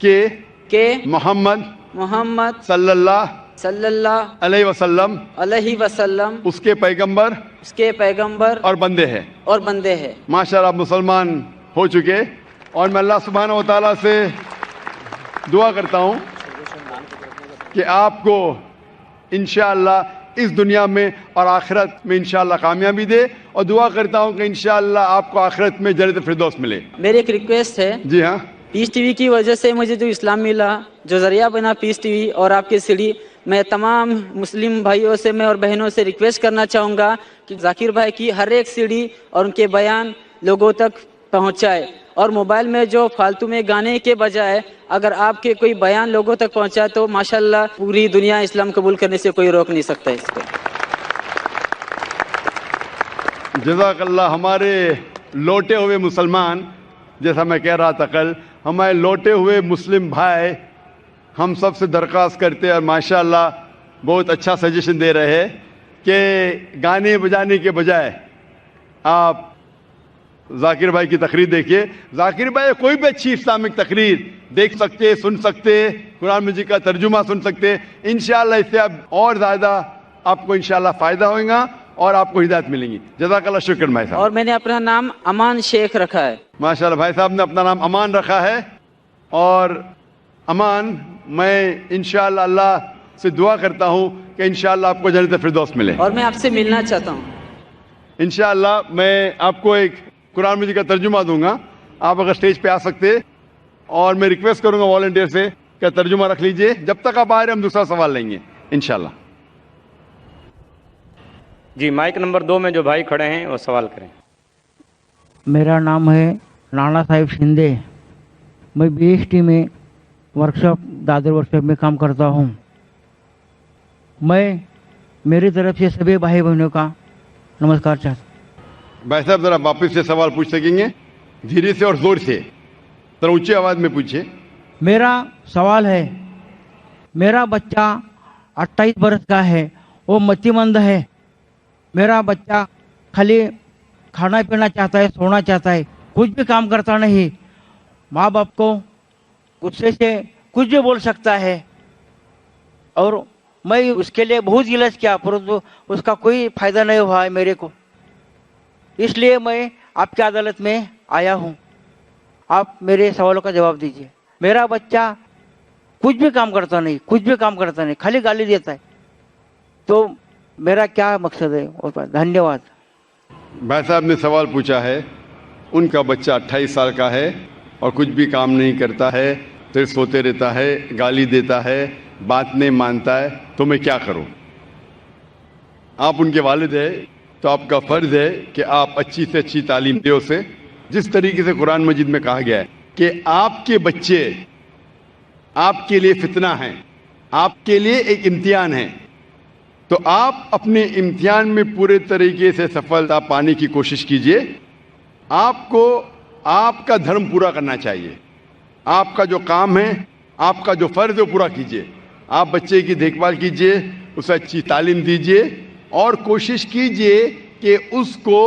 کہ محمد محمد صلی اللہ صلی اللہ علیہ وسلم علیہ وسلم اس کے پیغمبر اس کے پیغمبر اور بندے ہیں۔ اور بندے ہیں۔ ماشاءاللہ آپ مسلمان ہو چکے، اور میں اللہ سبحانہ و تعالیٰ سے دعا کرتا ہوں کہ آپ کو انشاءاللہ اس دنیا میں اور آخرت میں انشاءاللہ کامیابی دے، اور دعا کرتا ہوں کہ انشاءاللہ آپ کو آخرت میں جنت فردوس ملے۔ میری ایک ریکویسٹ ہے، جی ہاں، پیس ٹی وی کی وجہ سے مجھے جو اسلام ملا، جو ذریعہ بنا پیس ٹی وی اور آپ کی سیڑھی، میں تمام مسلم بھائیوں سے میں اور بہنوں سے ریکویسٹ کرنا چاہوں گا کہ ذاکر بھائی کی ہر ایک سیڑھی اور ان کے بیان لوگوں تک پہنچائے، اور موبائل میں جو فالتو میں گانے کے بجائے اگر آپ کے کوئی بیان لوگوں تک پہنچائے تو ماشاءاللہ پوری دنیا اسلام قبول کرنے سے کوئی روک نہیں سکتا اس کو۔ جزاک اللہ۔ ہمارے لوٹے ہوئے مسلمان، جیسا میں کہہ رہا تھا کل، ہمارے لوٹے ہوئے مسلم بھائی ہم سب سے درخواست کرتے ہیں، اور ماشاءاللہ بہت اچھا سجیشن دے رہے ہیں کہ گانے بجانے کے بجائے آپ ذاکر بھائی کی تقریر دیکھیے۔ ذاکر بھائی کوئی بھی اچھی اسلامک تقریر دیکھ سکتے، سن سکتے، قرآن مجید کا ترجمہ سن سکتے۔ انشاءاللہ اس سے اب اور زیادہ آپ کو انشاءاللہ فائدہ ہوگا اور آپ کو ہدایت ملیں گی۔ جزاک اللہ، شکر بھائی صاحب۔ اور میں نے اپنا نام امان شیخ رکھا ہے۔ ماشاءاللہ بھائی صاحب نے اپنا نام امان رکھا ہے، اور امان میں انشاءاللہ اللہ سے دعا کرتا ہوں کہ انشاءاللہ آپ کو جنت فردوس ملے۔ اور میں آپ سے ملنا چاہتا ہوں۔ انشاءاللہ میں آپ کو ایک قرآن مجید کا ترجمہ دوں گا، آپ اگر اسٹیج پہ آ سکتے، اور میں ریکویسٹ کروں گا والنٹیئر سے کہ ترجمہ رکھ لیجئے، جب تک آپ آ رہے ہیں ہم دوسرا سوال لیں گے انشاءاللہ۔ جی مائک نمبر 2 میں جو بھائی کھڑے ہیں وہ سوال کریں۔ میرا نام ہے نانا صاحب شندے، میں بی ایس ٹی میں ورکشاپ دادر ورکشاپ میں کام کرتا ہوں۔ میں میری طرف سے سبھی بھائی بہنوں کا نمسکار چاہتا ہوں۔ بھائی صاحب ذرا واپس سے سوال پوچھ سکیں گے؟ دھیرے سے اور زور سے، ذرا اونچی آواز میں پوچھیے۔ میرا سوال ہے، میرا بچہ 28 برس کا ہے، وہ متی مند ہے۔ میرا بچہ خالی کھانا پینا چاہتا ہے، سونا چاہتا ہے، کچھ بھی کام کرتا نہیں۔ ماں باپ کو غصے سے کچھ بھی بول سکتا ہے، اور میں اس کے لیے بہت علاج کیا، پرنتو اس کا کوئی فائدہ نہیں ہوا ہے میرے کو۔ اس لیے میں آپ کی عدالت میں آیا ہوں، آپ میرے سوالوں کا جواب دیجیے۔ میرا بچہ کچھ بھی کام کرتا نہیں، کچھ بھی کام کرتا نہیں، خالی گالی دیتا ہے، تو میرا کیا مقصد ہے؟ دھنیہ واد۔ بھائی صاحب نے سوال پوچھا ہے، ان کا بچہ 28 سال کا ہے اور کچھ بھی کام نہیں کرتا ہے، صرف سوتے رہتا ہے, گالی دیتا ہے, بات نہیں مانتا ہے, تو میں کیا کروں؟ آپ ان کے والد ہیں تو آپ کا فرض ہے کہ آپ اچھی سے اچھی تعلیم دیں اسے, جس طریقے سے قرآن مجید میں کہا گیا ہے کہ آپ کے بچے آپ کے لیے فتنہ ہیں, آپ کے لیے ایک امتحان ہے. تو آپ اپنے امتحان میں پورے طریقے سے سفلتا پانے کی کوشش کیجئے. آپ کو آپ کا دھرم پورا کرنا چاہیے. آپ کا جو کام ہے, آپ کا جو فرض ہے وہ پورا کیجئے. آپ بچے کی دیکھ بھال کیجئے, اسے اچھی تعلیم دیجئے اور کوشش کیجئے کہ اس کو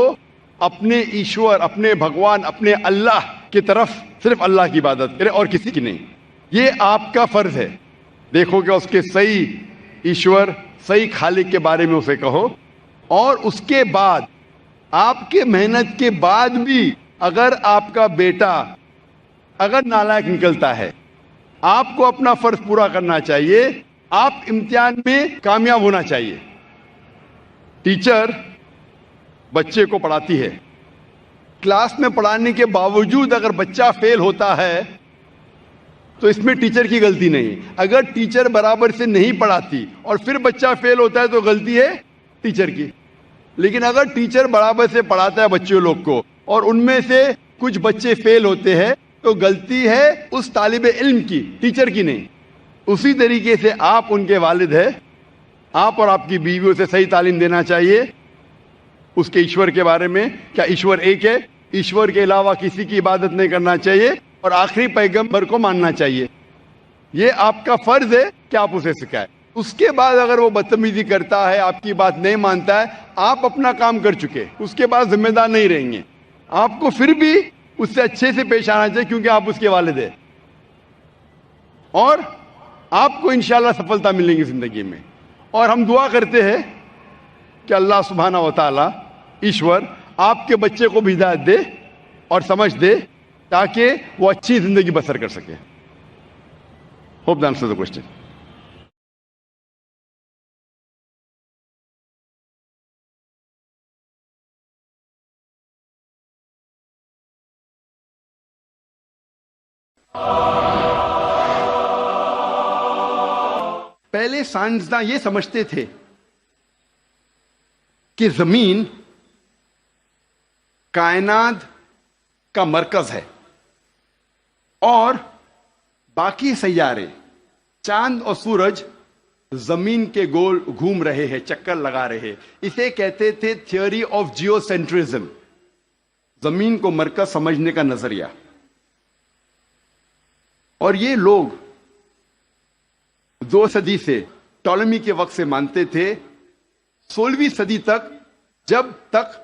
اپنے ایشور, اپنے بھگوان, اپنے اللہ کی طرف صرف اللہ کی عبادت کرے اور کسی کی نہیں. یہ آپ کا فرض ہے. دیکھو کہ اس کے صحیح ایشور, صحیح خالق کے بارے میں اسے کہو. اور اس کے بعد آپ کے محنت کے بعد بھی اگر آپ کا بیٹا اگر نالائق نکلتا ہے, آپ کو اپنا فرض پورا کرنا چاہیے. آپ امتحان میں کامیاب ہونا چاہیے. ٹیچر بچے کو پڑھاتی ہے, کلاس میں پڑھانے کے باوجود اگر بچہ فیل ہوتا ہے تو اس میں ٹیچر کی غلطی نہیں. اگر ٹیچر برابر سے نہیں پڑھاتی اور پھر بچہ فیل ہوتا ہے تو غلطی ہے ٹیچر کی. لیکن اگر ٹیچر برابر سے پڑھاتا ہے بچوں لوگ کو اور ان میں سے کچھ بچے فیل ہوتے ہیں تو غلطی ہے اس طالب علم کی, ٹیچر کی نہیں. اسی طریقے سے آپ ان کے والد ہیں, آپ اور آپ کی بیوی اسے صحیح تعلیم دینا چاہیے اس کے ایشور کے بارے میں. کیا ایشور ایک ہے؟ ایشور کے علاوہ کسی کی عبادت نہیں کرنا چاہیے اور آخری پیغمبر کو ماننا چاہیے. یہ آپ کا فرض ہے کہ آپ اسے سکھائیں. اس کے بعد اگر وہ بدتمیزی کرتا ہے, آپ کی بات نہیں مانتا ہے, آپ اپنا کام کر چکے, اس کے بعد ذمہ دار نہیں رہیں گے. آپ کو پھر بھی اس سے اچھے سے پیش آنا چاہیے کیونکہ آپ اس کے والد ہیں اور آپ کو انشاءاللہ سفلتا ملے گی زندگی میں. اور ہم دعا کرتے ہیں کہ اللہ سبحانہ و تعالی ایشور آپ کے بچے کو بھی ہدایت دے اور سمجھ دے تاکہ وہ اچھی زندگی بسر کر سکے. Hope that answers the question. پہلے سائنسداں یہ سمجھتے تھے کہ زمین کائنات کا مرکز ہے اور باقی سیارے چاند اور سورج زمین کے گول گھوم رہے ہیں, چکر لگا رہے ہیں. اسے کہتے تھے تھیوری آف جیو سینٹرزم, زمین کو مرکز سمجھنے کا نظریہ. اور یہ لوگ 2 صدی سے, ٹولمی کے وقت سے مانتے تھے. 16ویں صدی تک, جب تک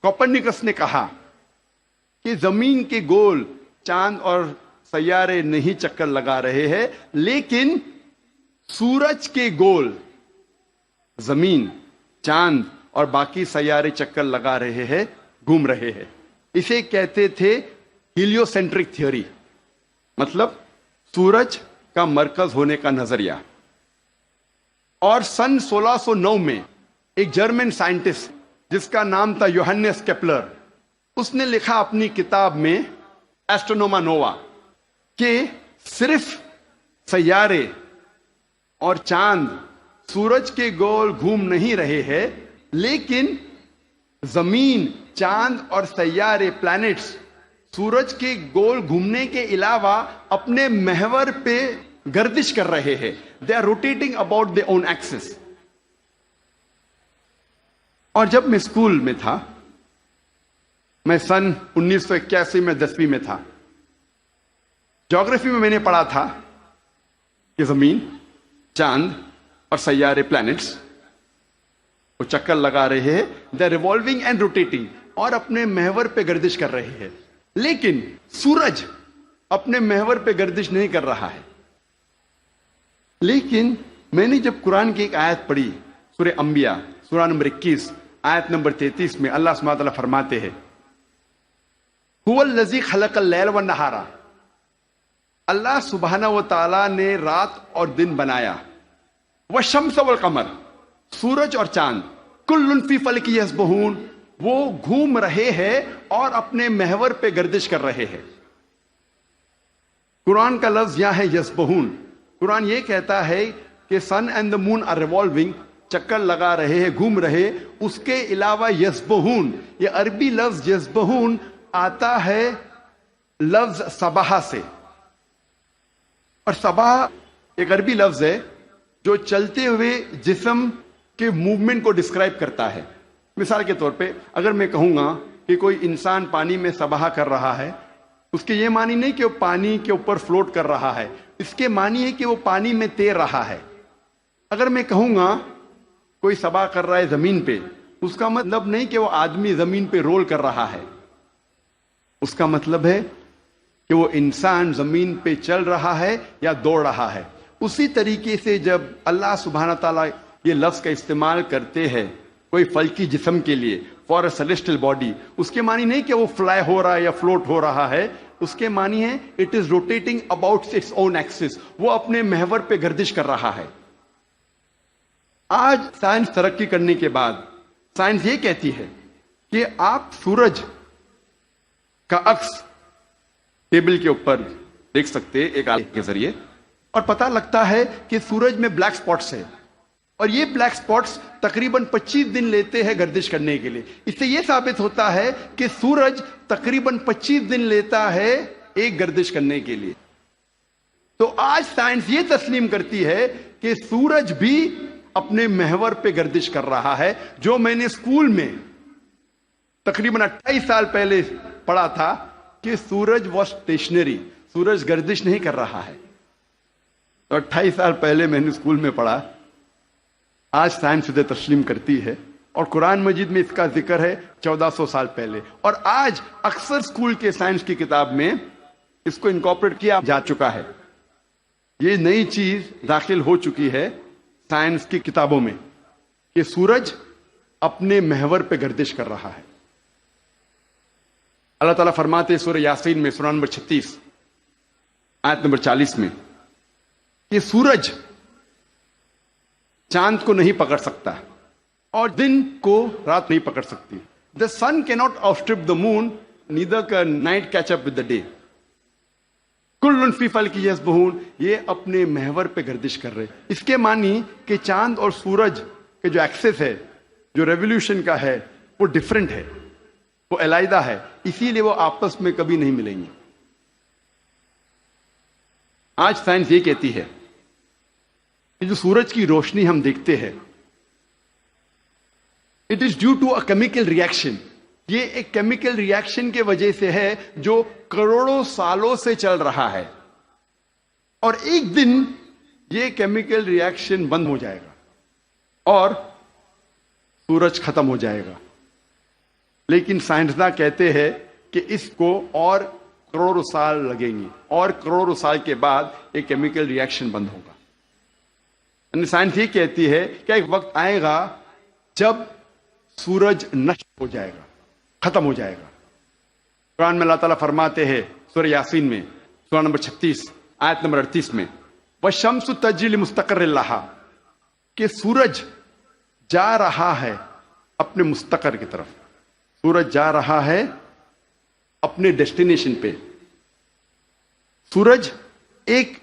کوپرنیکس نے کہا کہ زمین کے گول چاند اور سیارے نہیں چکر لگا رہے ہیں لیکن سورج کے گول زمین, چاند اور باقی سیارے چکر لگا رہے ہیں, گھوم رہے ہیں. اسے کہتے تھے ہیلیو سینٹرک تھیوری, مطلب سورج کا مرکز ہونے کا نظریہ. اور سن 1609 میں ایک جرمن سائنٹسٹ جس کا نام تھا یوہنس کیپلر, اس نے لکھا اپنی کتاب میں ایسٹرونوما نووا کہ صرف سیارے اور چاند سورج کے گول گھوم نہیں رہے ہیں لیکن زمین, چاند اور سیارے, پلانٹس سورج کے گول گھومنے کے علاوہ اپنے محور پہ گردش کر رہے ہیں. They are rotating about their own axis. اور جب میں اسکول میں تھا, میں سن 1981 میں 10ویں میں تھا, جغرافی میں نے پڑھا تھا کہ زمین, چاند اور سیارے, پلانٹس وہ چکر لگا رہے ہیں, they are revolving and rotating, اور اپنے محور پہ گردش کر رہے ہیں. لیکن سورج اپنے محور پہ گردش نہیں کر رہا ہے. لیکن میں نے جب قرآن کی ایک آیت پڑھی, سورہ انبیاء سورہ نمبر 21 آیت نمبر 33 میں اللہ سبحانہ وتعالی فرماتے ہیں هو الذی خلق اللیل والنہار, اللہ سبحانہ و تعالی نے رات اور دن بنایا. والشمس والقمر, سورج اور چاند, کل فی فلک یسبحون, وہ گھوم رہے ہیں اور اپنے محور پہ گردش کر رہے ہیں. قرآن کا لفظ یہاں ہے یسبہون. قرآن یہ کہتا ہے کہ sun and the moon are revolving, چکر لگا رہے ہیں، گھوم رہے. اس کے علاوہ یسبہون، یہ عربی لفظ یسبہون آتا ہے لفظ صباح سے، اور صباح ایک عربی لفظ ہے جو چلتے ہوئے جسم کے موومنٹ کو ڈسکرائب کرتا ہے. مثال کے طور پہ اگر میں کہوں گا کہ کوئی انسان پانی میں سباہ کر رہا ہے، اس کے یہ معنی نہیں کہ وہ پانی کے اوپر فلوٹ کر رہا ہے، اس کے معنی ہے کہ وہ پانی میں تیر رہا ہے. اگر میں کہوں گا کوئی سباہ کر رہا ہے زمین پہ، اس کا مطلب نہیں کہ وہ آدمی زمین پہ رول کر رہا ہے، اس کا مطلب ہے کہ وہ انسان زمین پہ چل رہا ہے یا دوڑ رہا ہے. اسی طریقے سے جب اللہ سبحانہ تعالیٰ یہ لفظ کا استعمال کرتے ہیں کوئی فلکی جسم کے لیے، فار اے سیلیسٹل باڈی، اس کے معنی نہیں کہ وہ فلائی ہو رہا ہے یا فلوٹ ہو رہا ہے، اس کے معنی ہے it is rotating about its own axis, وہ اپنے محور پہ گردش کر رہا ہے. آج سائنس ترقی کرنے کے بعد سائنس یہ کہتی ہے کہ آپ سورج کا عکس ٹیبل کے اوپر دیکھ سکتے ایک آلے کے ذریعے، اور پتہ لگتا ہے کہ سورج میں بلیک سپاٹس ہے، اور یہ بلیک سپاٹس تقریباً 25 دن لیتے ہیں گردش کرنے کے لیے. اس سے یہ ثابت ہوتا ہے کہ سورج تقریباً 25 دن لیتا ہے ایک گردش کرنے کے لیے. تو آج سائنس یہ تسلیم کرتی ہے کہ سورج بھی اپنے محور پہ گردش کر رہا ہے. جو میں نے اسکول میں تقریباً 28 سال پہلے پڑھا تھا کہ سورج واز اسٹیشنری، سورج گردش نہیں کر رہا ہے، تو 28 سال پہلے میں نے اسکول میں پڑھا. آج سائنس اسے تسلیم کرتی ہے، اور قرآن مجید میں اس کا ذکر ہے 1400 سال پہلے. اور آج اکثر اسکول کے سائنس کی کتاب میں اس کو انکارپوریٹ کیا جا چکا ہے. یہ نئی چیز داخل ہو چکی ہے سائنس کی کتابوں میں کہ سورج اپنے محور پہ گردش کر رہا ہے. اللہ تعالیٰ فرماتے سورہ یاسین میں سورہ نمبر 36 آیت نمبر 40 میں کہ سورج چاند کو نہیں پکڑ سکتا اور دن کو رات نہیں پکڑ سکتی. The sun cannot outstrip the moon, neither can night catch up with the day. کل فی فلک یسبحون، یہ اپنے محور پہ گردش کر رہے. اس کے معنی کہ چاند اور سورج کے جو ایکسس ہے، جو ریولیوشن کا ہے، وہ ڈیفرنٹ ہے، وہ علیحدہ ہے، اسی لیے وہ آپس میں کبھی نہیں ملیں گے. آج سائنس یہ کہتی ہے کہ جو سورج کی روشنی ہم دیکھتے ہیں، it is due to a chemical reaction. یہ ایک کیمیکل ریئیکشن کے وجہ سے ہے جو کروڑوں سالوں سے چل رہا ہے، اور ایک دن یہ کیمیکل ریئیکشن بند ہو جائے گا اور سورج ختم ہو جائے گا. لیکن سائنسداں کہتے ہیں کہ اس کو اور کروڑوں سال لگیں گے، اور کروڑوں سال کے بعد ایک کیمیکل ریئیکشن بند ہوگا. یعنی سائنس یہ کہتی ہے کہ ایک وقت آئے گا جب سورج نشٹ ہو جائے گا، ختم ہو جائے گا. قرآن میں اللہ تعالیٰ فرماتے ہیں سورہ یاسین میں سورہ نمبر 36 آیت نمبر 38 میں وَالشَّمْسُ تَجْرِي لِمُسْتَقَرٍّ لَهَا، کہ سورج جا رہا ہے اپنے مستقر کی طرف، سورج جا رہا ہے اپنے ڈیسٹینیشن پہ. سورج ایک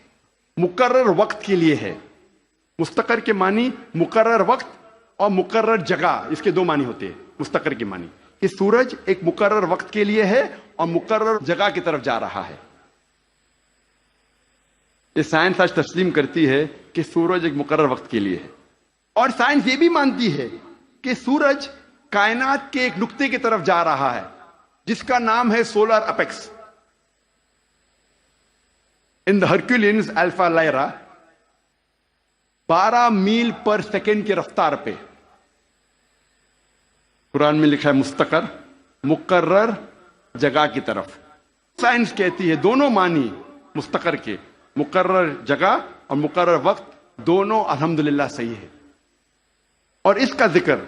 مقرر وقت کے لیے ہے. مستقر کے معنی مقرر وقت اور مقرر جگہ، اس کے دو معنی ہوتے ہیں. مستقر کے معنی کہ سورج ایک مقرر وقت کے لیے ہے اور مقرر جگہ کی طرف جا رہا ہے. یہ سائنس آج تسلیم کرتی ہے کہ سورج ایک مقرر وقت کے لیے ہے. اور سائنس یہ بھی مانتی ہے کہ سورج کائنات کے ایک نقطے کی طرف جا رہا ہے جس کا نام ہے سولر اپیکس. ان دا ہرکولینز الفا لائرا 12 میل پر سیکنڈ کی رفتار پہ. قرآن میں لکھا ہے مستقر، مقرر جگہ کی طرف. سائنس کہتی ہے دونوں معنی مستقر کے، مقرر جگہ اور مقرر وقت، دونوں الحمدللہ صحیح ہے. اور اس کا ذکر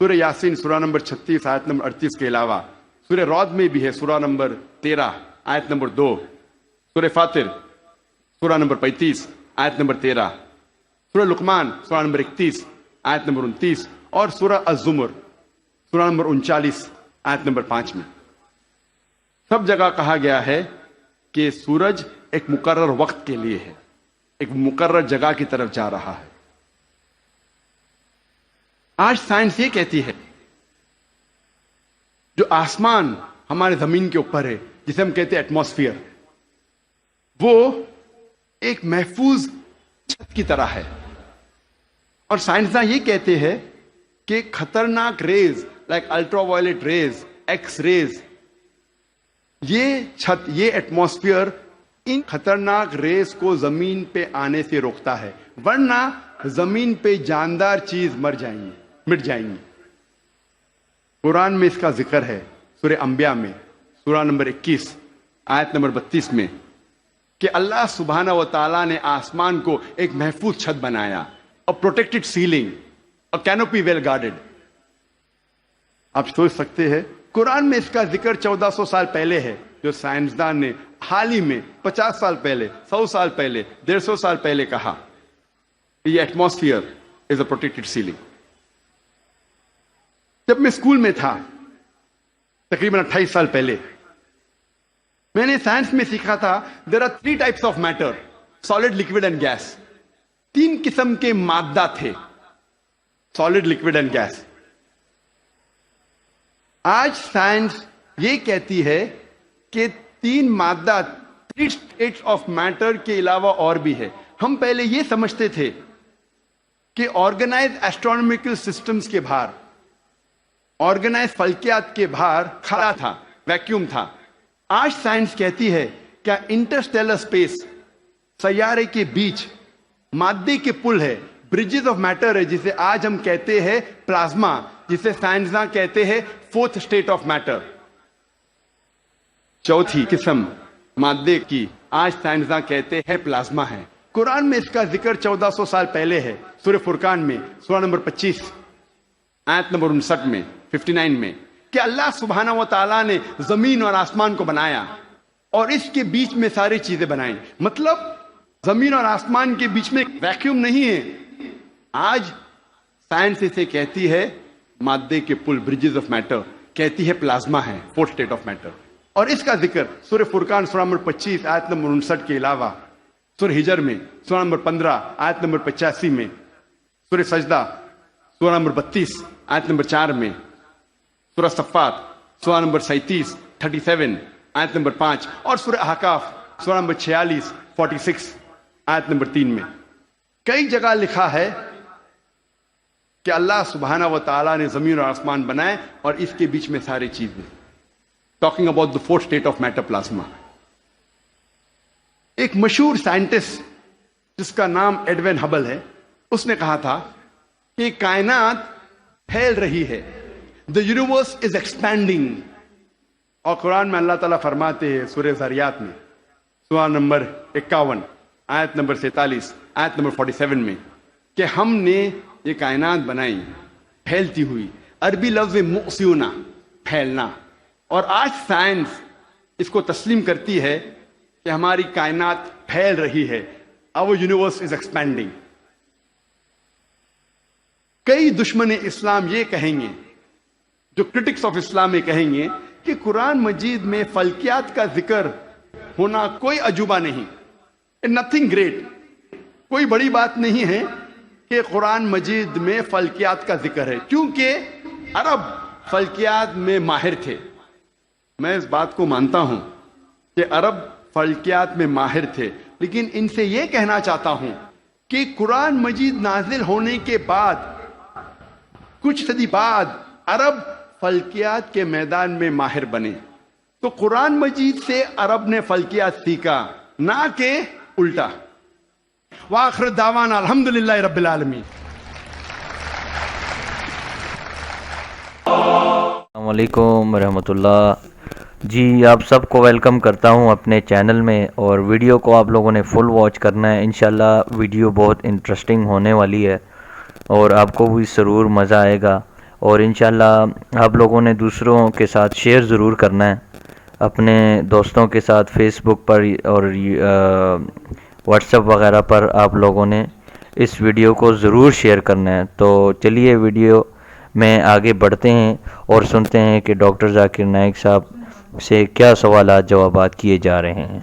سورہ یاسین سورہ نمبر 36 آیت نمبر 38 کے علاوہ سورہ رعد میں بھی ہے، سورہ نمبر 13 آیت نمبر 2، سورہ فاطر سورہ نمبر 35 آیت نمبر 13، سورہ لقمان سورہ نمبر 31 آیت نمبر 29، اور سورہ الزمر سورہ نمبر 39 آیت نمبر 5 میں. سب جگہ کہا گیا ہے کہ سورج ایک مقرر وقت کے لیے ہے، ایک مقرر جگہ کی طرف جا رہا ہے۔ آج سائنس یہ کہتی ہے جو آسمان ہمارے زمین کے اوپر ہے، جسے ہم کہتے ہیں ایٹماسفیئر، وہ ایک محفوظ چھت کی طرح ہے، اور سائنسداں یہ کہتے ہیں کہ خطرناک rays like ultra violet rays, X rays, یہ چھت، یہ ایٹماسفیئر ان خطرناک ریز کو زمین پہ آنے سے روکتا ہے، ورنہ زمین پہ جاندار چیز مٹ جائیں گی۔ قرآن میں اس کا ذکر ہے، سورہ انبیاء میں، سورہ نمبر 21 آیت نمبر 32 میں، کہ اللہ سبحانہ و تعالیٰ نے آسمان کو ایک محفوظ چھت بنایا، اور پروٹیکٹڈ سیلنگ، اور کینوپی ویل گارڈڈ۔ آپ سوچ سکتے ہیں قرآن میں اس کا ذکر 1400 سال پہلے ہے، جو سائنسدان نے حال ہی میں 50 سال پہلے، 100 سال پہلے، 150 سال پہلے کہا یہ ایٹماسفیئر از اے پروٹیکٹڈ سیلنگ۔ جب میں اسکول میں تھا تقریباً 28 سال پہلے، میں نے سائنس میں سیکھا تھا there are 3 types of matter, solid, liquid and gas. 3 قسم کے مادہ تھے، سالڈ، لکوڈ اینڈ گیس۔ آج سائنس یہ کہتی ہے کہ 3 مادہ، 3 اسٹیٹس آف میٹر کے علاوہ اور بھی ہے۔ ہم پہلے یہ سمجھتے تھے کہ آرگنائز ایسٹرونومیکل سسٹمز کے باہر، آرگنائز فلکیات کے باہر خلا تھا، ویکیوم تھا۔ آج سائنس کہتی ہے کیا انٹرسٹیلر اسپیس، سیارے کے بیچ مادے کے پل ہے، برجز آف میٹر ہے، جسے آج ہم کہتے ہیں پلازما، جسے سائنسداں کہتے ہیں 4th اسٹیٹ آف میٹر، 4تھی قسم مادے کی آج سائنسداں کہتے ہیں پلازما ہے۔ قرآن میں اس کا ذکر 1400 سال پہلے ہے، سورہ فرقان میں، سورہ نمبر 25 آیت نمبر 59 میں، 59 میں، کہ اللہ سبحانہ و تعالیٰ نے زمین اور آسمان کو بنایا اور اس کے بیچ میں ساری چیزیں بنائیں۔ مطلب زمین اور آسمان کے بیچ میں ویکیوم نہیں ہے۔ آج سائنس اسے کہتی ہے مادے کے پل، برجز آف میٹر، کہتی ہے پلازما ہے، 4th اسٹیٹ آف میٹر۔ اور اس کا ذکر سورہ فرقان سورہ نمبر 25 آیت نمبر 59 کے علاوہ سورہ ہجر میں، سورہ نمبر 15 آیت نمبر 85 میں، سورہ سجدہ سورہ نمبر 32 آیت نمبر 4 میں، سورہ صفات سورہ نمبر 37 آیت نمبر 5، اور سورہ احقاف سورہ نمبر 46 آیت نمبر 3 میں کئی جگہ لکھا ہے کہ اللہ سبحانہ و تعالیٰ نے زمین اور آسمان بنائے اور اس کے بیچ میں ساری چیزیں، talking about the 4th state of matter, plasma. ایک مشہور سائنٹسٹ جس کا نام ایڈوین ہبل ہے، اس نے کہا تھا کہ کائنات پھیل رہی ہے، the universe is expanding۔ اور قرآن میں اللہ تعالیٰ فرماتے ہیں سورہ ذاریات میں، سورہ نمبر 51 آیت نمبر 47 آیت نمبر 47 میں، کہ ہم نے یہ کائنات بنائی پھیلتی ہوئی، عربی لفظ مؤسیونا، پھیلنا۔ اور آج سائنس اس کو تسلیم کرتی ہے کہ ہماری کائنات پھیل رہی ہے، our universe is expanding۔ کئی دشمن اسلام یہ کہیں گے، جو کرٹکس آف اسلام یہ کہیں گے کہ قرآن مجید میں فلکیات کا ذکر ہونا کوئی عجوبہ نہیں، نتھنگ گریٹ، کوئی بڑی بات نہیں ہے کہ قرآن مجید میں فلکیات کا ذکر ہے، کیونکہ عرب فلکیات میں ماہر تھے۔ میں اس بات کو مانتا ہوں کہ عرب فلکیات میں ماہر تھے، لیکن ان سے یہ کہنا چاہتا ہوں کہ قرآن مجید نازل ہونے کے بعد کچھ صدی بعد عرب فلکیات کے میدان میں ماہر بنے، تو قرآن مجید سے عرب نے فلکیات سیکھا، نہ کہ الٹا۔ وآخر دعوانا الحمدللہ رب العالمین۔ السلام علیکم ورحمۃ اللہ۔ جی آپ سب کو ویلکم کرتا ہوں اپنے چینل میں، اور ویڈیو کو آپ لوگوں نے فل واچ کرنا ہے۔ انشاءاللہ ویڈیو بہت انٹرسٹنگ ہونے والی ہے اور آپ کو بھی ضرور مزہ آئے گا، اور انشاءاللہ آپ لوگوں نے دوسروں کے ساتھ شیئر ضرور کرنا ہے، اپنے دوستوں کے ساتھ فیس بک پر اور واٹس ایپ وغیرہ پر آپ لوگوں نے اس ویڈیو کو ضرور شیئر کرنا ہے۔ تو چلیے ویڈیو میں آگے بڑھتے ہیں اور سنتے ہیں کہ ڈاکٹر ذاکر نائک صاحب سے کیا سوالات جوابات کیے جا رہے ہیں۔